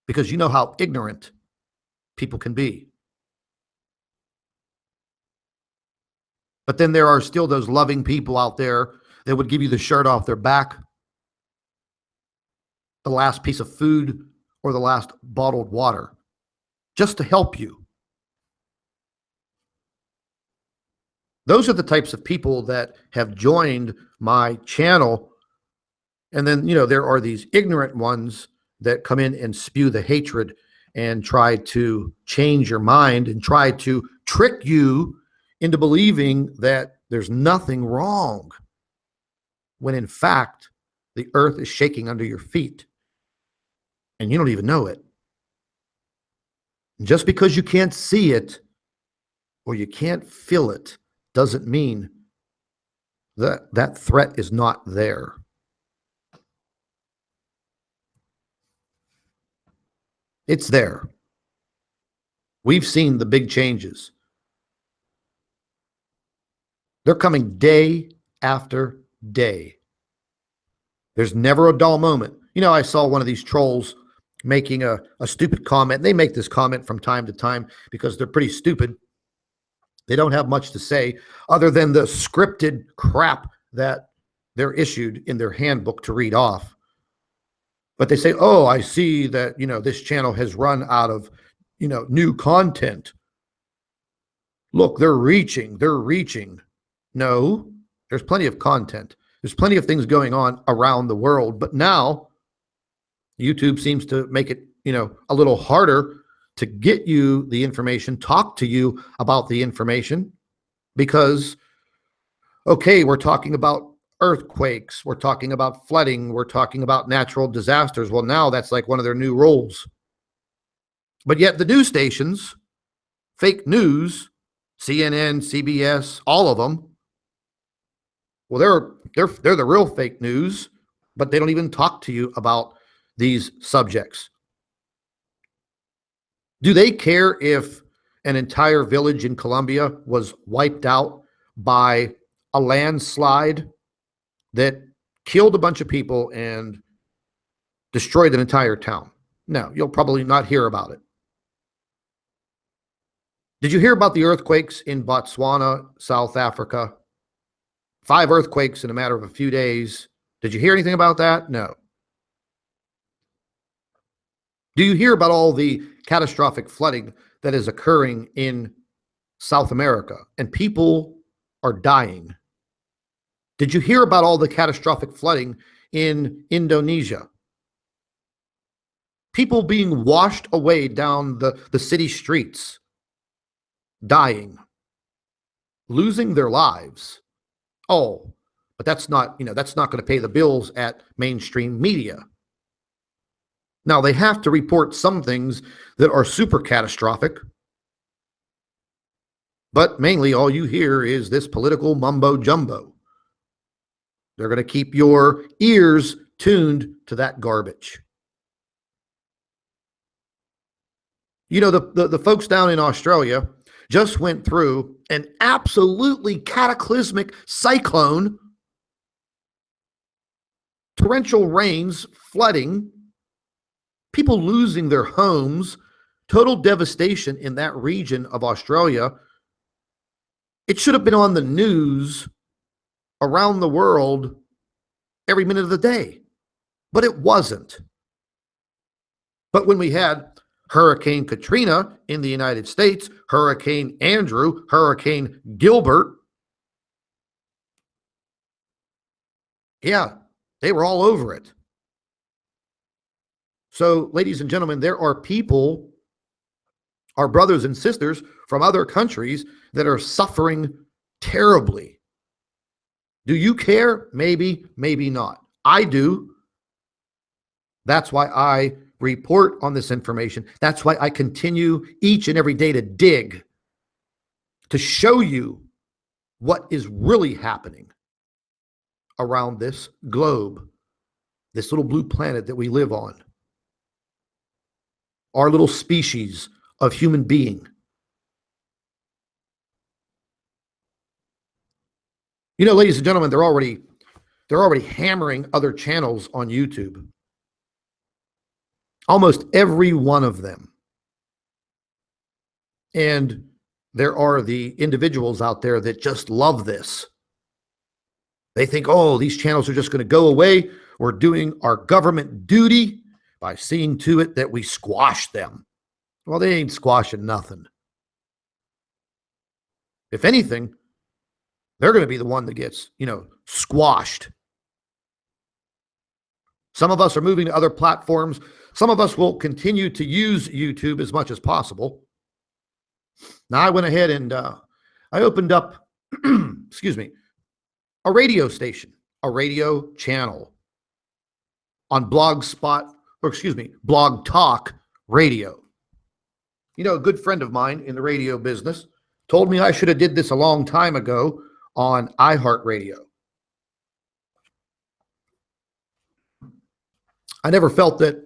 because you know how ignorant people can be. But then there are still those loving people out there that would give you the shirt off their back, the last piece of food, or the last bottled water, just to help you. Those are the types of people that have joined my channel. And then, there are these ignorant ones that come in and spew the hatred and try to change your mind and try to trick you into believing that there's nothing wrong, when in fact, the earth is shaking under your feet and you don't even know it. Just because you can't see it or you can't feel it doesn't mean that that threat is not there. It's there. We've seen the big changes. They're coming day after day. There's never a dull moment. I saw one of these trolls making a stupid comment. They make this comment from time to time because they're pretty stupid. They don't have much to say other than the scripted crap that they're issued in their handbook to read off. But they say, oh, I see that, this channel has run out of, new content. Look, they're reaching. No, there's plenty of content. There's plenty of things going on around the world. But now YouTube seems to make it, a little harder to get you the information, talk to you about the information, because, okay, we're talking about earthquakes, we're talking about flooding, we're talking about natural disasters. Well, now that's like one of their new rules. But yet the news stations, fake news, CNN, CBS, all of them, well, they're the real fake news, but they don't even talk to you about these subjects. Do they care if an entire village in Colombia was wiped out by a landslide that killed a bunch of people and destroyed an entire town? No, you'll probably not hear about it. Did you hear about the earthquakes in Botswana, South Africa? 5 earthquakes in a matter of a few days. Did you hear anything about that? No. Do you hear about all the catastrophic flooding that is occurring in South America and people are dying? Did you hear about all the catastrophic flooding in Indonesia? People being washed away down the city streets, dying, losing their lives. Oh, but that's not going to pay the bills at mainstream media. Now, they have to report some things that are super catastrophic, but mainly all you hear is this political mumbo jumbo. They're going to keep your ears tuned to that garbage. You know, the folks down in Australia just went through an absolutely cataclysmic cyclone, torrential rains, flooding, people losing their homes, total devastation in that region of Australia. It should have been on the news around the world every minute of the day, but it wasn't. But when we had Hurricane Katrina in the United States, Hurricane Andrew, Hurricane Gilbert, yeah, they were all over it. So, ladies and gentlemen, there are people, our brothers and sisters from other countries, that are suffering terribly. Do you care? Maybe, maybe not. I do. That's why I report on this information. That's why I continue each and every day to dig, to show you what is really happening around this globe, this little blue planet that we live on, our little species of human being. You know, ladies and gentlemen, they're already hammering other channels on YouTube. Almost every one of them. And there are the individuals out there that just love this. They think, oh, these channels are just going to go away. We're doing our government duty by seeing to it that we squash them. Well, they ain't squashing nothing. If anything, they're going to be the one that gets, squashed. Some of us are moving to other platforms. Some of us will continue to use YouTube as much as possible. Now, I went ahead and I opened up, excuse me, a radio station, a radio channel on Blog Talk Radio. You know, a good friend of mine in the radio business told me I should have did this a long time ago on iHeartRadio. I never felt that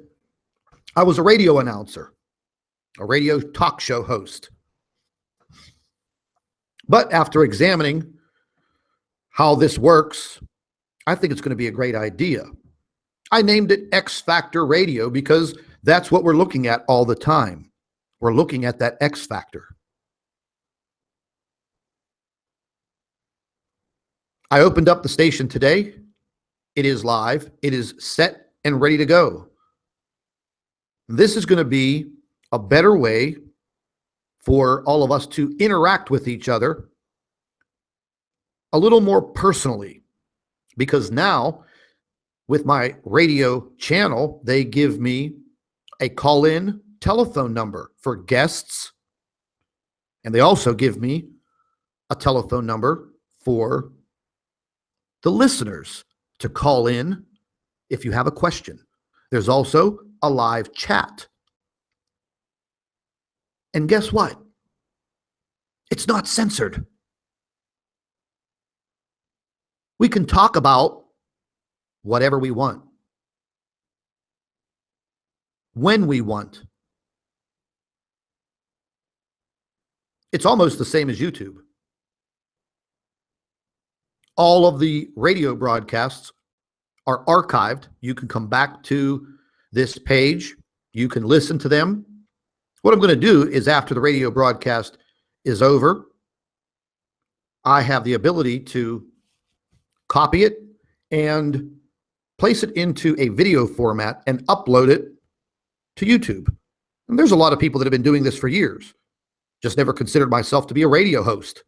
I was a radio announcer, a radio talk show host. But after examining how this works, I think it's going to be a great idea. I named it X Factor Radio because that's what we're looking at all the time. We're looking at that X Factor. I opened up the station today. It is live. It is set and ready to go. This is going to be a better way for all of us to interact with each other a little more personally, because now with my radio channel, they give me a call-in telephone number for guests, and they also give me a telephone number for the listeners to call in if you have a question. There's also a live chat. And guess what? It's not censored. We can talk about whatever we want, when we want. It's almost the same as YouTube. All of the radio broadcasts are archived. You can come back to this page. You can listen to them. What I'm going to do is, after the radio broadcast is over, I have the ability to copy it and place it into a video format and upload it to YouTube. And there's a lot of people that have been doing this for years. Just never considered myself to be a radio host.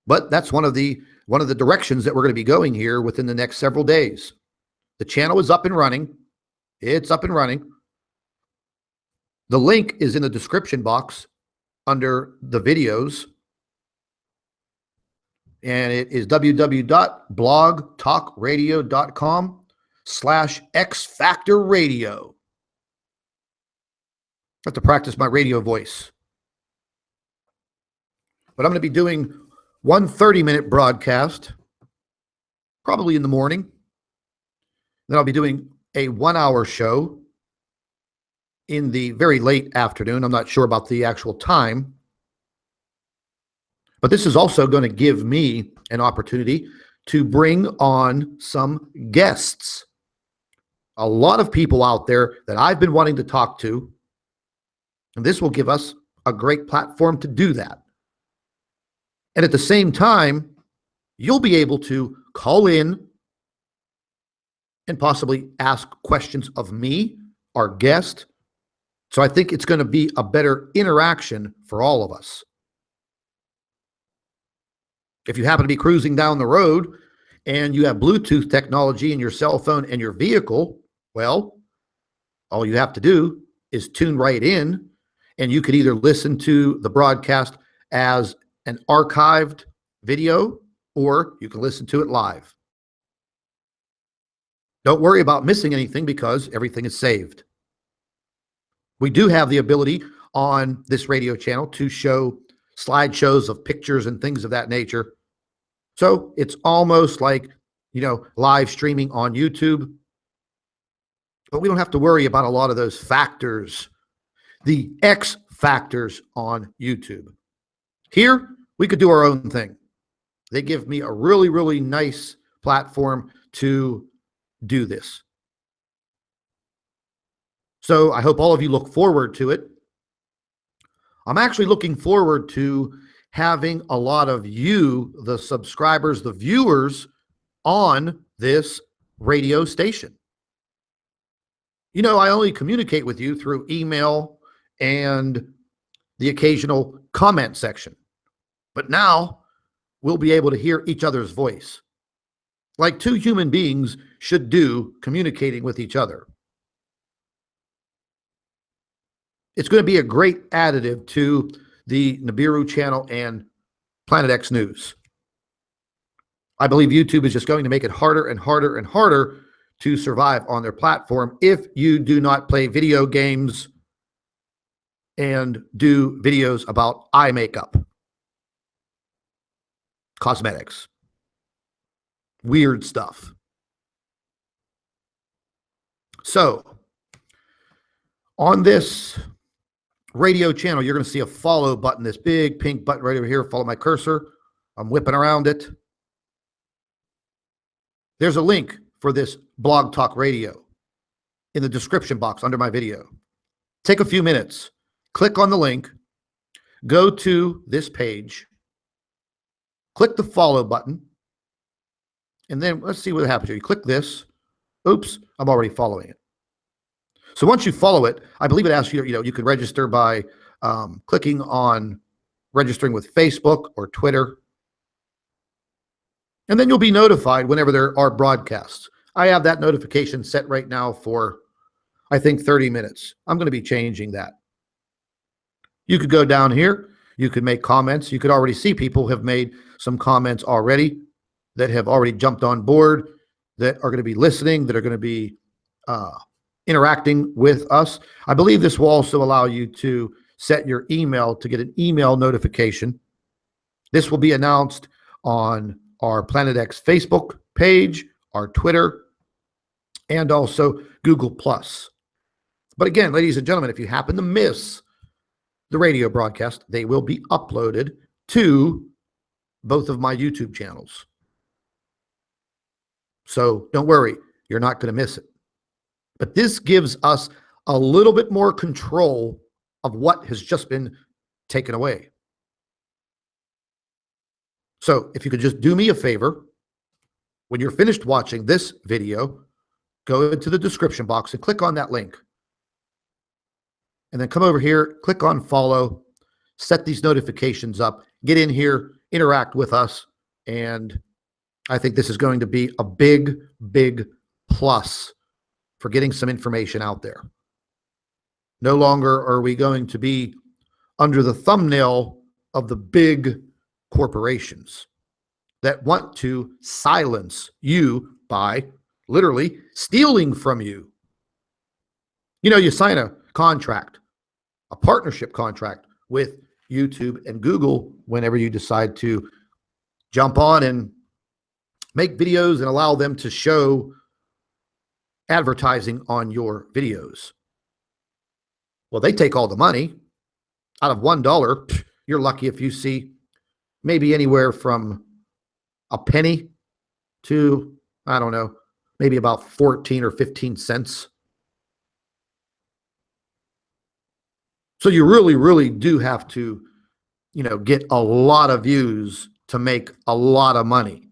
But that's one of the directions that we're going to be going here within the next several days. The channel is up and running. It's up and running. The link is in the description box under the videos. And it is www.blogtalkradio.com/xfactorradio. I have to practice my radio voice. But I'm going to be doing one 30-minute broadcast, probably in the morning. Then I'll be doing a 1-hour show. in the very late afternoon. I'm not sure about the actual time, but this is also going to give me an opportunity to bring on some guests. A lot of people out there that I've been wanting to talk to, and this will give us a great platform to do that. And at the same time, you'll be able to call in and possibly ask questions of me, our guest. So I think it's going to be a better interaction for all of us. If you happen to be cruising down the road and you have Bluetooth technology in your cell phone and your vehicle, well, all you have to do is tune right in, and you could either listen to the broadcast as an archived video, or you can listen to it live. Don't worry about missing anything because everything is saved. We do have the ability on this radio channel to show slideshows of pictures and things of that nature. So it's almost like, live streaming on YouTube. But we don't have to worry about a lot of those factors, the X factors on YouTube. Here, we could do our own thing. They give me a really, really nice platform to do this. So I hope all of you look forward to it. I'm actually looking forward to having a lot of you, the subscribers, the viewers, on this radio station. I only communicate with you through email and the occasional comment section. But now we'll be able to hear each other's voice, like two human beings should do, communicating with each other. It's going to be a great additive to the Nibiru channel and Planet X News. I believe YouTube is just going to make it harder and harder and harder to survive on their platform if you do not play video games and do videos about eye makeup, cosmetics, weird stuff. So on this radio channel, you're going to see a follow button, this big pink button right over here. Follow my cursor. I'm whipping around it. There's a link for this Blog Talk Radio in the description box under my video. Take a few minutes, click on the link, go to this page, click the follow button, and then let's see what happens here. You click this. Oops, I'm already following it. So once you follow it, I believe it asks you, you can register by clicking on registering with Facebook or Twitter. And then you'll be notified whenever there are broadcasts. I have that notification set right now for, I think, 30 minutes. I'm going to be changing that. You could go down here. You could make comments. You could already see people have made some comments already that have already jumped on board, that are going to be listening, that are going to be interacting with us. I believe this will also allow you to set your email to get an email notification. This will be announced on our Planet X Facebook page, our Twitter, and also Google+. But again, ladies and gentlemen, if you happen to miss the radio broadcast, they will be uploaded to both of my YouTube channels. So don't worry, you're not going to miss it. But this gives us a little bit more control of what has just been taken away. So if you could just do me a favor, when you're finished watching this video, go into the description box and click on that link. And then come over here, click on follow, set these notifications up, get in here, interact with us. And I think this is going to be a big, big plus for getting some information out there. No longer are we going to be under the thumbnail of the big corporations that want to silence you by literally stealing from you. You sign a contract, a partnership contract with YouTube and Google whenever you decide to jump on and make videos and allow them to show advertising on your videos. Well, they take all the money. Out of $1, you're lucky if you see maybe anywhere from a penny to, I don't know, maybe about 14 or 15 cents. So you really, really do have to, get a lot of views to make a lot of money.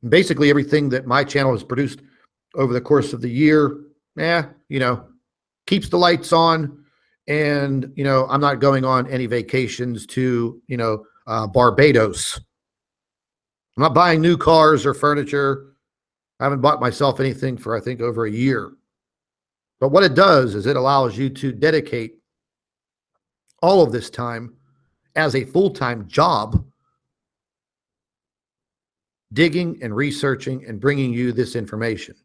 Basically, everything that my channel has produced over the course of the year, keeps the lights on. And, I'm not going on any vacations to, Barbados. I'm not buying new cars or furniture. I haven't bought myself anything for, I think, over a year. But what it does is it allows you to dedicate all of this time as a full-time job, digging and researching and bringing you this information.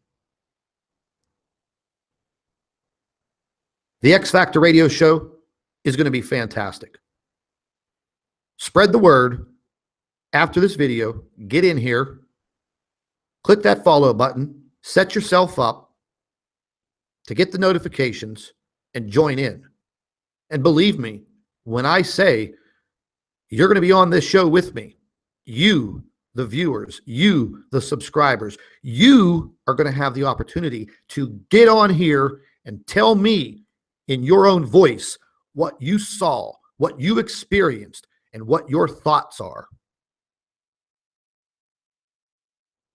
The X Factor radio show is going to be fantastic. Spread the word. After this video, get in here, click that follow button, set yourself up to get the notifications and join in. And believe me, when I say you're going to be on this show with me, you, the viewers, you, the subscribers, you are going to have the opportunity to get on here and tell me in your own voice what you saw, what you experienced, and what your thoughts are.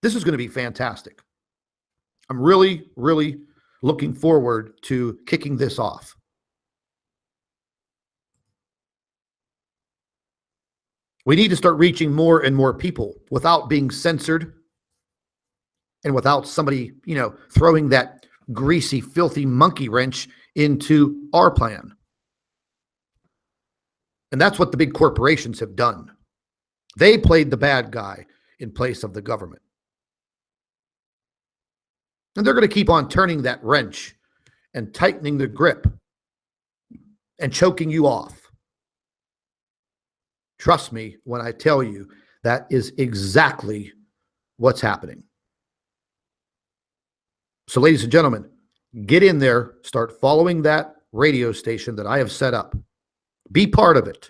This is going to be fantastic. I'm really, really looking forward to kicking this off. We need to start reaching more and more people without being censored and without somebody, throwing that greasy, filthy monkey wrench into our plan. And that's what the big corporations have done. They played the bad guy in place of the government. And they're going to keep on turning that wrench and tightening the grip and choking you off. Trust me when I tell you that is exactly what's happening. So, ladies and gentlemen, get in there, start following that radio station that I have set up. Be part of it.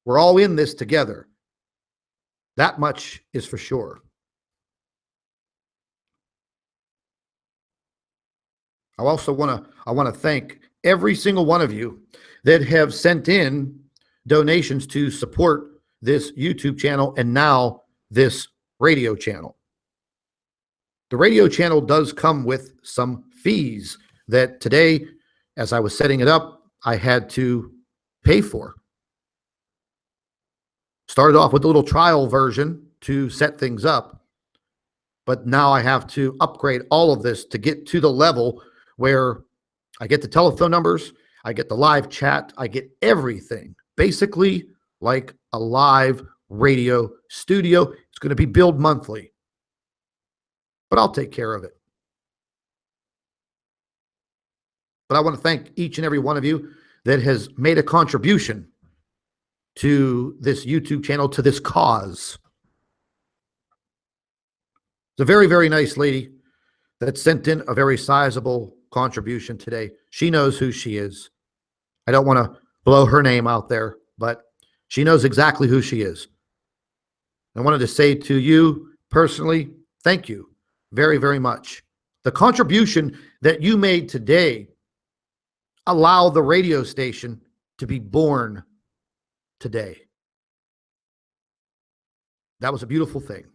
We're all in this together. That much is for sure. I also want to thank every single one of you that have sent in donations to support this YouTube channel and now this radio channel. The radio channel does come with some fees that today, as I was setting it up, I had to pay for. Started off with a little trial version to set things up, but now I have to upgrade all of this to get to the level where I get the telephone numbers, I get the live chat, I get everything. Basically like a live radio studio. It's going to be billed monthly, but I'll take care of it. But I want to thank each and every one of you that has made a contribution to this YouTube channel, to this cause. It's a very, very nice lady that sent in a very sizable contribution today. She knows who she is. I don't want to blow her name out there, but she knows exactly who she is. I wanted to say to you personally, thank you very, very much. The contribution that you made today allowed the radio station to be born today. That was a beautiful thing.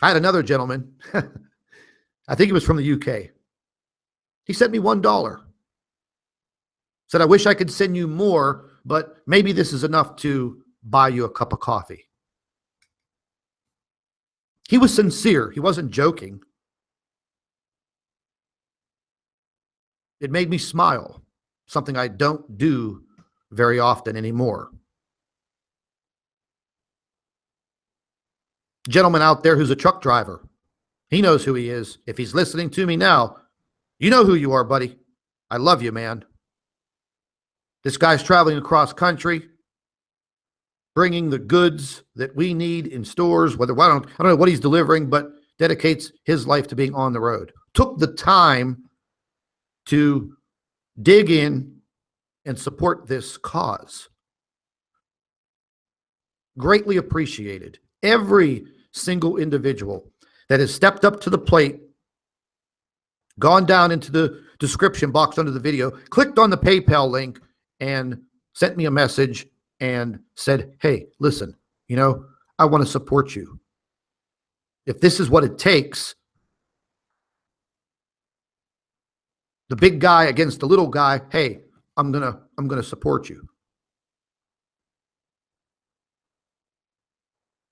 I had another gentleman, I think he was from the UK. He sent me $1. Said, I wish I could send you more, but maybe this is enough to buy you a cup of coffee. He was sincere. He wasn't joking. It made me smile, something I don't do very often anymore. Gentleman out there who's a truck driver, he knows who he is. If he's listening to me now, you know who you are, buddy. I love you, man. This guy's traveling across country, bringing the goods that we need in stores, whether I don't know what he's delivering, but dedicates his life to being on the road. Took the time to dig in and support this cause. Greatly appreciated. Every single individual that has stepped up to the plate, gone down into the description box under the video, clicked on the PayPal link, and sent me a message and said, hey, listen, I want to support you. If this is what it takes, the big guy against the little guy, hey, I'm gonna support you.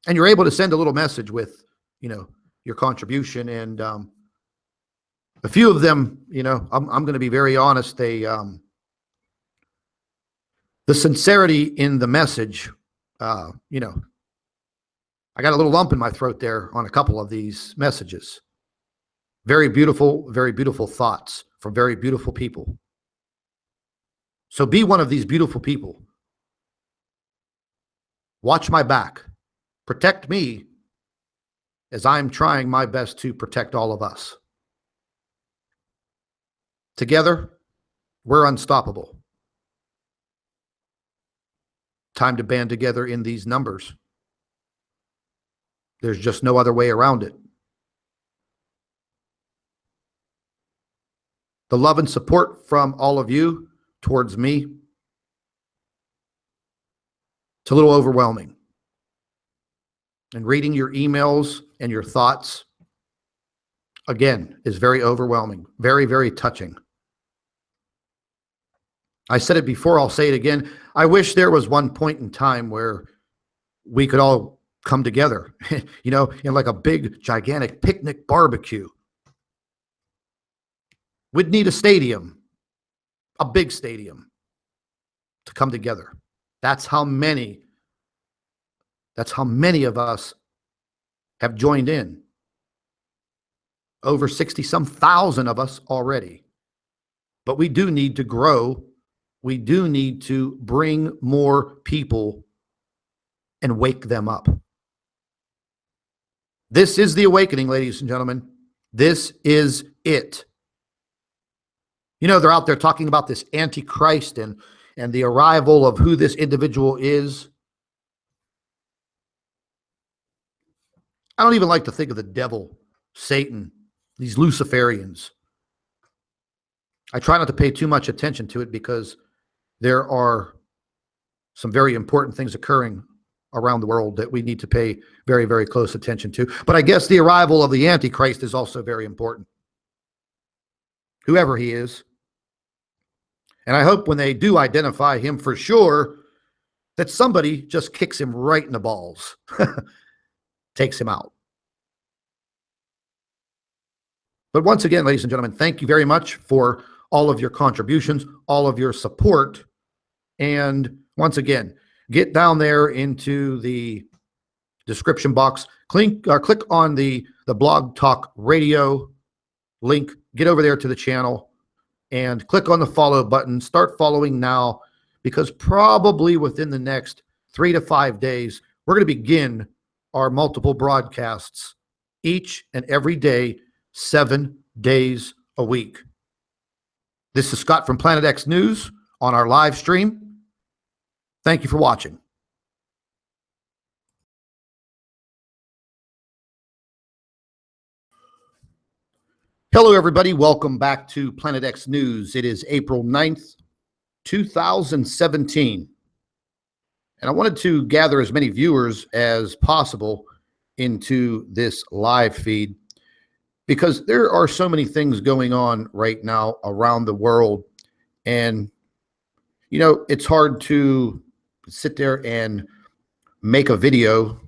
And you're able to send a little message with, your contribution. And a few of them, I'm going to be very honest. The sincerity in the message, I got a little lump in my throat there on a couple of these messages. Very beautiful thoughts from very beautiful people. So be one of these beautiful people. Watch my back. Protect me as I'm trying my best to protect all of us. Together, we're unstoppable. Time to band together in these numbers. There's just no other way around it. The love and support from all of you towards me, it's a little overwhelming. And reading your emails and your thoughts, again, is very overwhelming, very touching. I said it before, I'll say it again. I wish there was one point in time where we could all come together, in like a big, gigantic picnic barbecue. We'd need a stadium, a big stadium, to come together. That's how many of us have joined in. Over 60-some thousand of us already. But we do need to grow. We do need to bring more people and wake them up. This is the awakening, ladies and gentlemen. This is it. They're out there talking about this Antichrist and the arrival of who this individual is. I don't even like to think of the devil, Satan, these Luciferians. I try not to pay too much attention to it because there are some very important things occurring around the world that we need to pay very close attention to. But I guess the arrival of the Antichrist is also very important. Whoever he is. And I hope when they do identify him for sure, that somebody just kicks him right in the balls. Takes him out. But once again, ladies and gentlemen, thank you very much for all of your contributions, all of your support. And once again, get down there into the description box, click on the Blog Talk Radio link, get over there to the channel and click on the follow button. Start following now, because probably within the next 3 to 5 days, we're going to begin our multiple broadcasts each and every day, 7 days a week. This is Scott from Planet X News on our live stream. Thank you for watching. Hello, everybody. Welcome back to Planet X News. It is April 9th, 2017. And I wanted to gather as many viewers as possible into this live feed because there are so many things going on right now around the world. And, it's hard to sit there and make a video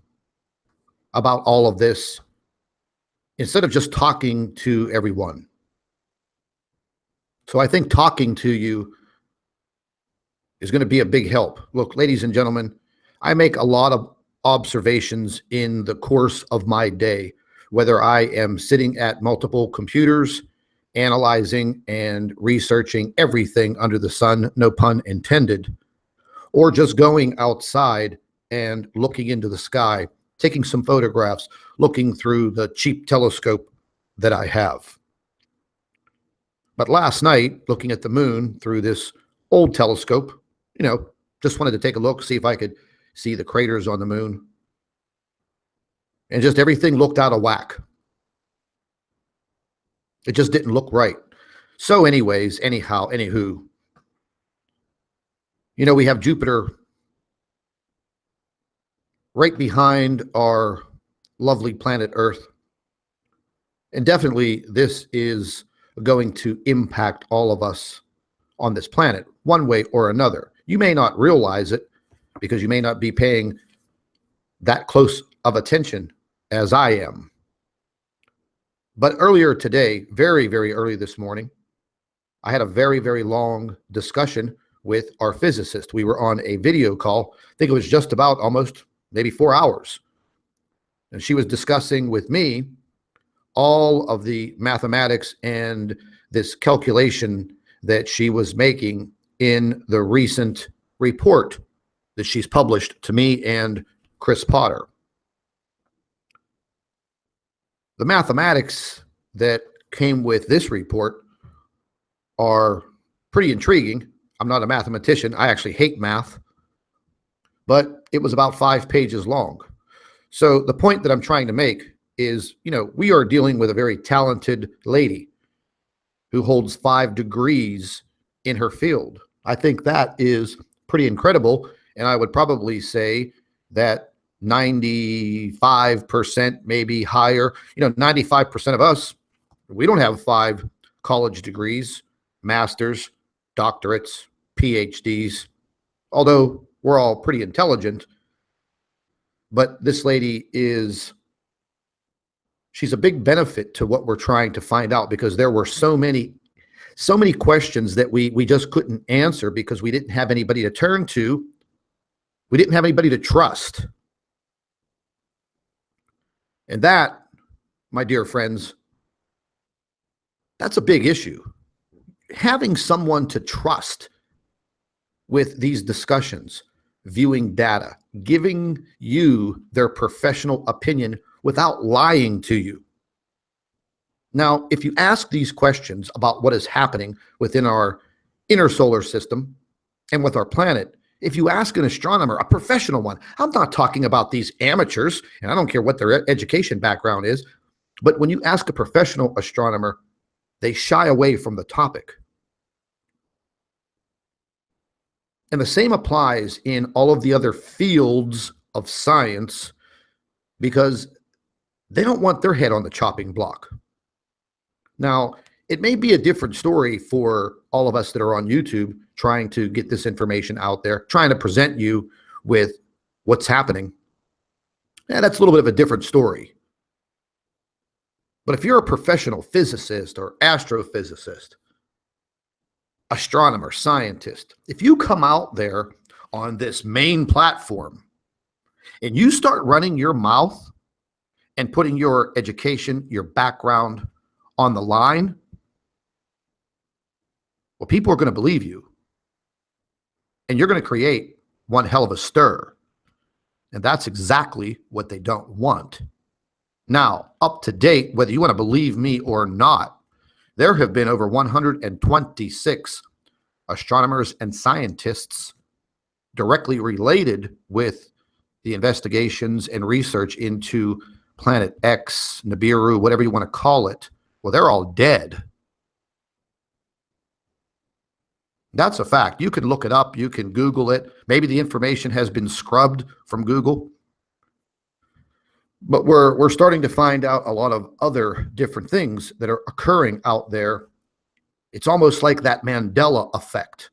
about all of this instead of just talking to everyone. So I think talking to you is going to be a big help. Look, ladies and gentlemen, I make a lot of observations in the course of my day, whether I am sitting at multiple computers, analyzing and researching everything under the sun, no pun intended, or just going outside and looking into the sky, taking some photographs, looking through the cheap telescope that I have. But last night, looking at the moon through this old telescope, just wanted to take a look, see if I could see the craters on the moon. And just everything looked out of whack. It just didn't look right. So anywho, we have Jupiter right behind our lovely planet Earth. And definitely this is going to impact all of us on this planet one way or another. You may not realize it because you may not be paying that close of attention as I am. But earlier today, very, very early this morning, I had a very, very long discussion with our physicist. We were on a video call. I think it was just about almost maybe 4 hours. And she was discussing with me all of the mathematics and this calculation that she was making in the recent report that she's published to me and Chris Potter. The mathematics that came with this report are pretty intriguing. I'm not a mathematician. I actually hate math, but it was about 5 pages long. So the point that I'm trying to make is, we are dealing with a very talented lady who holds 5 degrees in her field. I think that is pretty incredible. And I would probably say that 95%, maybe higher, 95% of us, we don't have 5 college degrees, masters, doctorates, PhDs, although we're all pretty intelligent. But this lady she's a big benefit to what we're trying to find out, because there were so many questions that we just couldn't answer because we didn't have anybody to turn to. We didn't have anybody to trust. And that, my dear friends, that's a big issue. Having someone to trust with these discussions, viewing data, giving you their professional opinion without lying to you. Now, if you ask these questions about what is happening within our inner solar system and with our planet, if you ask an astronomer, a professional one, I'm not talking about these amateurs, and I don't care what their education background is, but when you ask a professional astronomer, they shy away from the topic. And the same applies in all of the other fields of science, because they don't want their head on the chopping block. Now, it may be a different story for all of us that are on YouTube trying to get this information out there, trying to present you with what's happening. Yeah, that's a little bit of a different story. But if you're a professional physicist or astrophysicist, astronomer, scientist, if you come out there on this main platform and you start running your mouth and putting your education, your background on the line, well, people are going to believe you. And you're going to create one hell of a stir. And that's exactly what they don't want. Now, up to date, whether you want to believe me or not, there have been over 126 astronomers and scientists directly related with the investigations and research into Planet X, Nibiru, whatever you want to call it. Well, they're all dead. That's a fact. You can look it up. You can Google it. Maybe the information has been scrubbed from Google. But we're starting to find out a lot of other different things that are occurring out there. It's almost like that Mandela effect.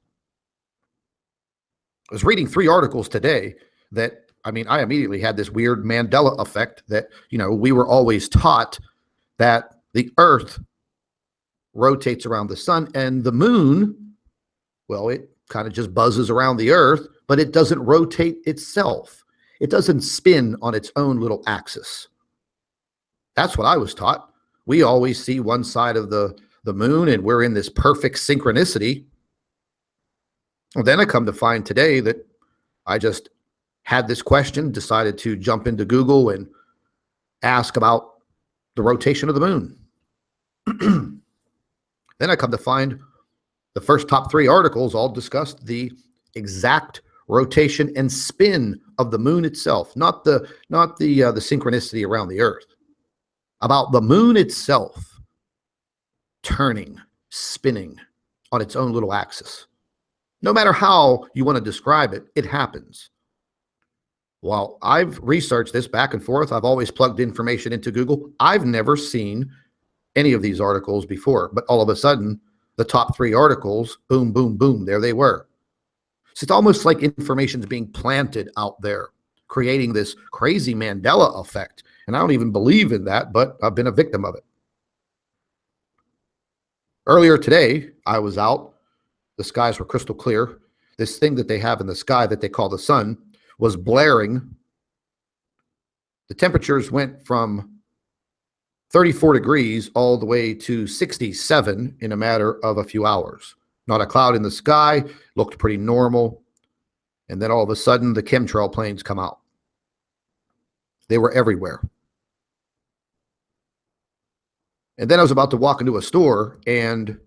I was reading 3 articles today that, I immediately had this weird Mandela effect that, we were always taught that the Earth rotates around the sun and the moon, well, it kind of just buzzes around the Earth, but it doesn't rotate itself. It doesn't spin on its own little axis. That's what I was taught. We always see one side of the moon and we're in this perfect synchronicity. Well, then I come to find today that I just had this question, decided to jump into Google and ask about the rotation of the moon. Then I come to find the first top 3 articles all discussed the exact rotation and spin of the moon itself, not the synchronicity around the Earth. About the moon itself turning, spinning on its own little axis. No matter how you want to describe it, it happens. While I've researched this back and forth, I've always plugged information into Google. I've never seen any of these articles before, but all of a sudden, the top 3 articles, boom, boom, boom, there they were. So it's almost like information's being planted out there, creating this crazy Mandela effect. And I don't even believe in that, but I've been a victim of it. Earlier today, I was out. The skies were crystal clear. This thing that they have in the sky that they call the sun was blaring. The temperatures went from 34 degrees all the way to 67 in a matter of a few hours. Not a cloud in the sky, looked pretty normal. And then all of a sudden, the chemtrail planes come out. They were everywhere. And then I was about to walk into a store, and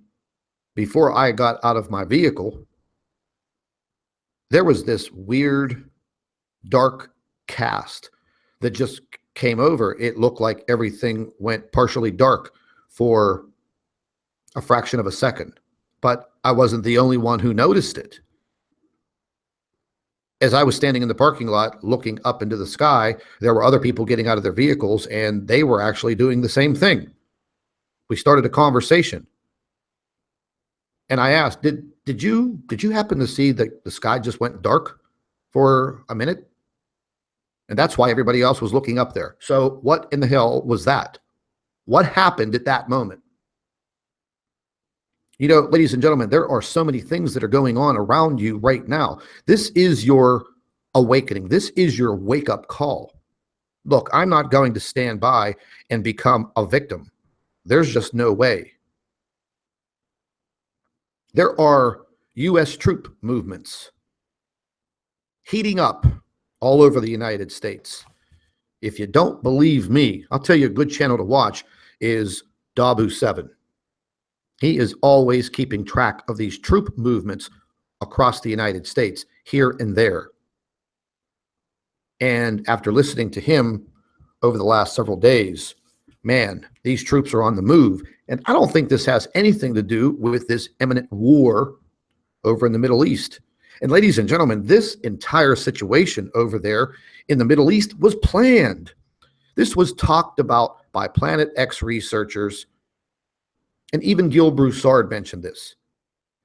before I got out of my vehicle, there was this weird, dark cast that just came over. It looked like everything went partially dark for a fraction of a second, but I wasn't the only one who noticed it. As I was standing in the parking lot looking up into the sky, there were other people getting out of their vehicles, and they were actually doing the same thing. We started a conversation, and I asked, did you happen to see that the sky just went dark for a minute? And that's why everybody else was looking up there. So what in the hell was that? What happened at that moment? You know, ladies and gentlemen, there are so many things that are going on around you right now. This is your awakening. This is your wake-up call. Look, I'm not going to stand by and become a victim. There's just no way. There are U.S. troop movements heating up all over the United States. If you don't believe me, I'll tell you a good channel to watch is Dabu7. He is always keeping track of these troop movements across the United States, here and there. And after listening to him over the last several days, man, these troops are on the move. And I don't think this has anything to do with this imminent war over in the Middle East. And ladies and gentlemen, this entire situation over there in the Middle East was planned. This was talked about by Planet X researchers. And even Gil Broussard mentioned this.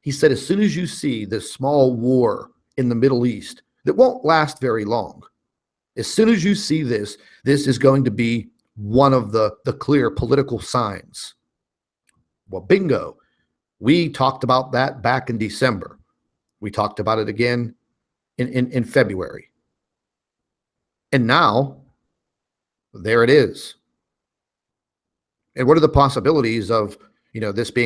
He said, as soon as you see this small war in the Middle East that won't last very long, as soon as you see this, this is going to be one of the clear political signs. Well, bingo. We talked about that back in December. We talked about it again in February. And now, there it is. And what are the possibilities of, this being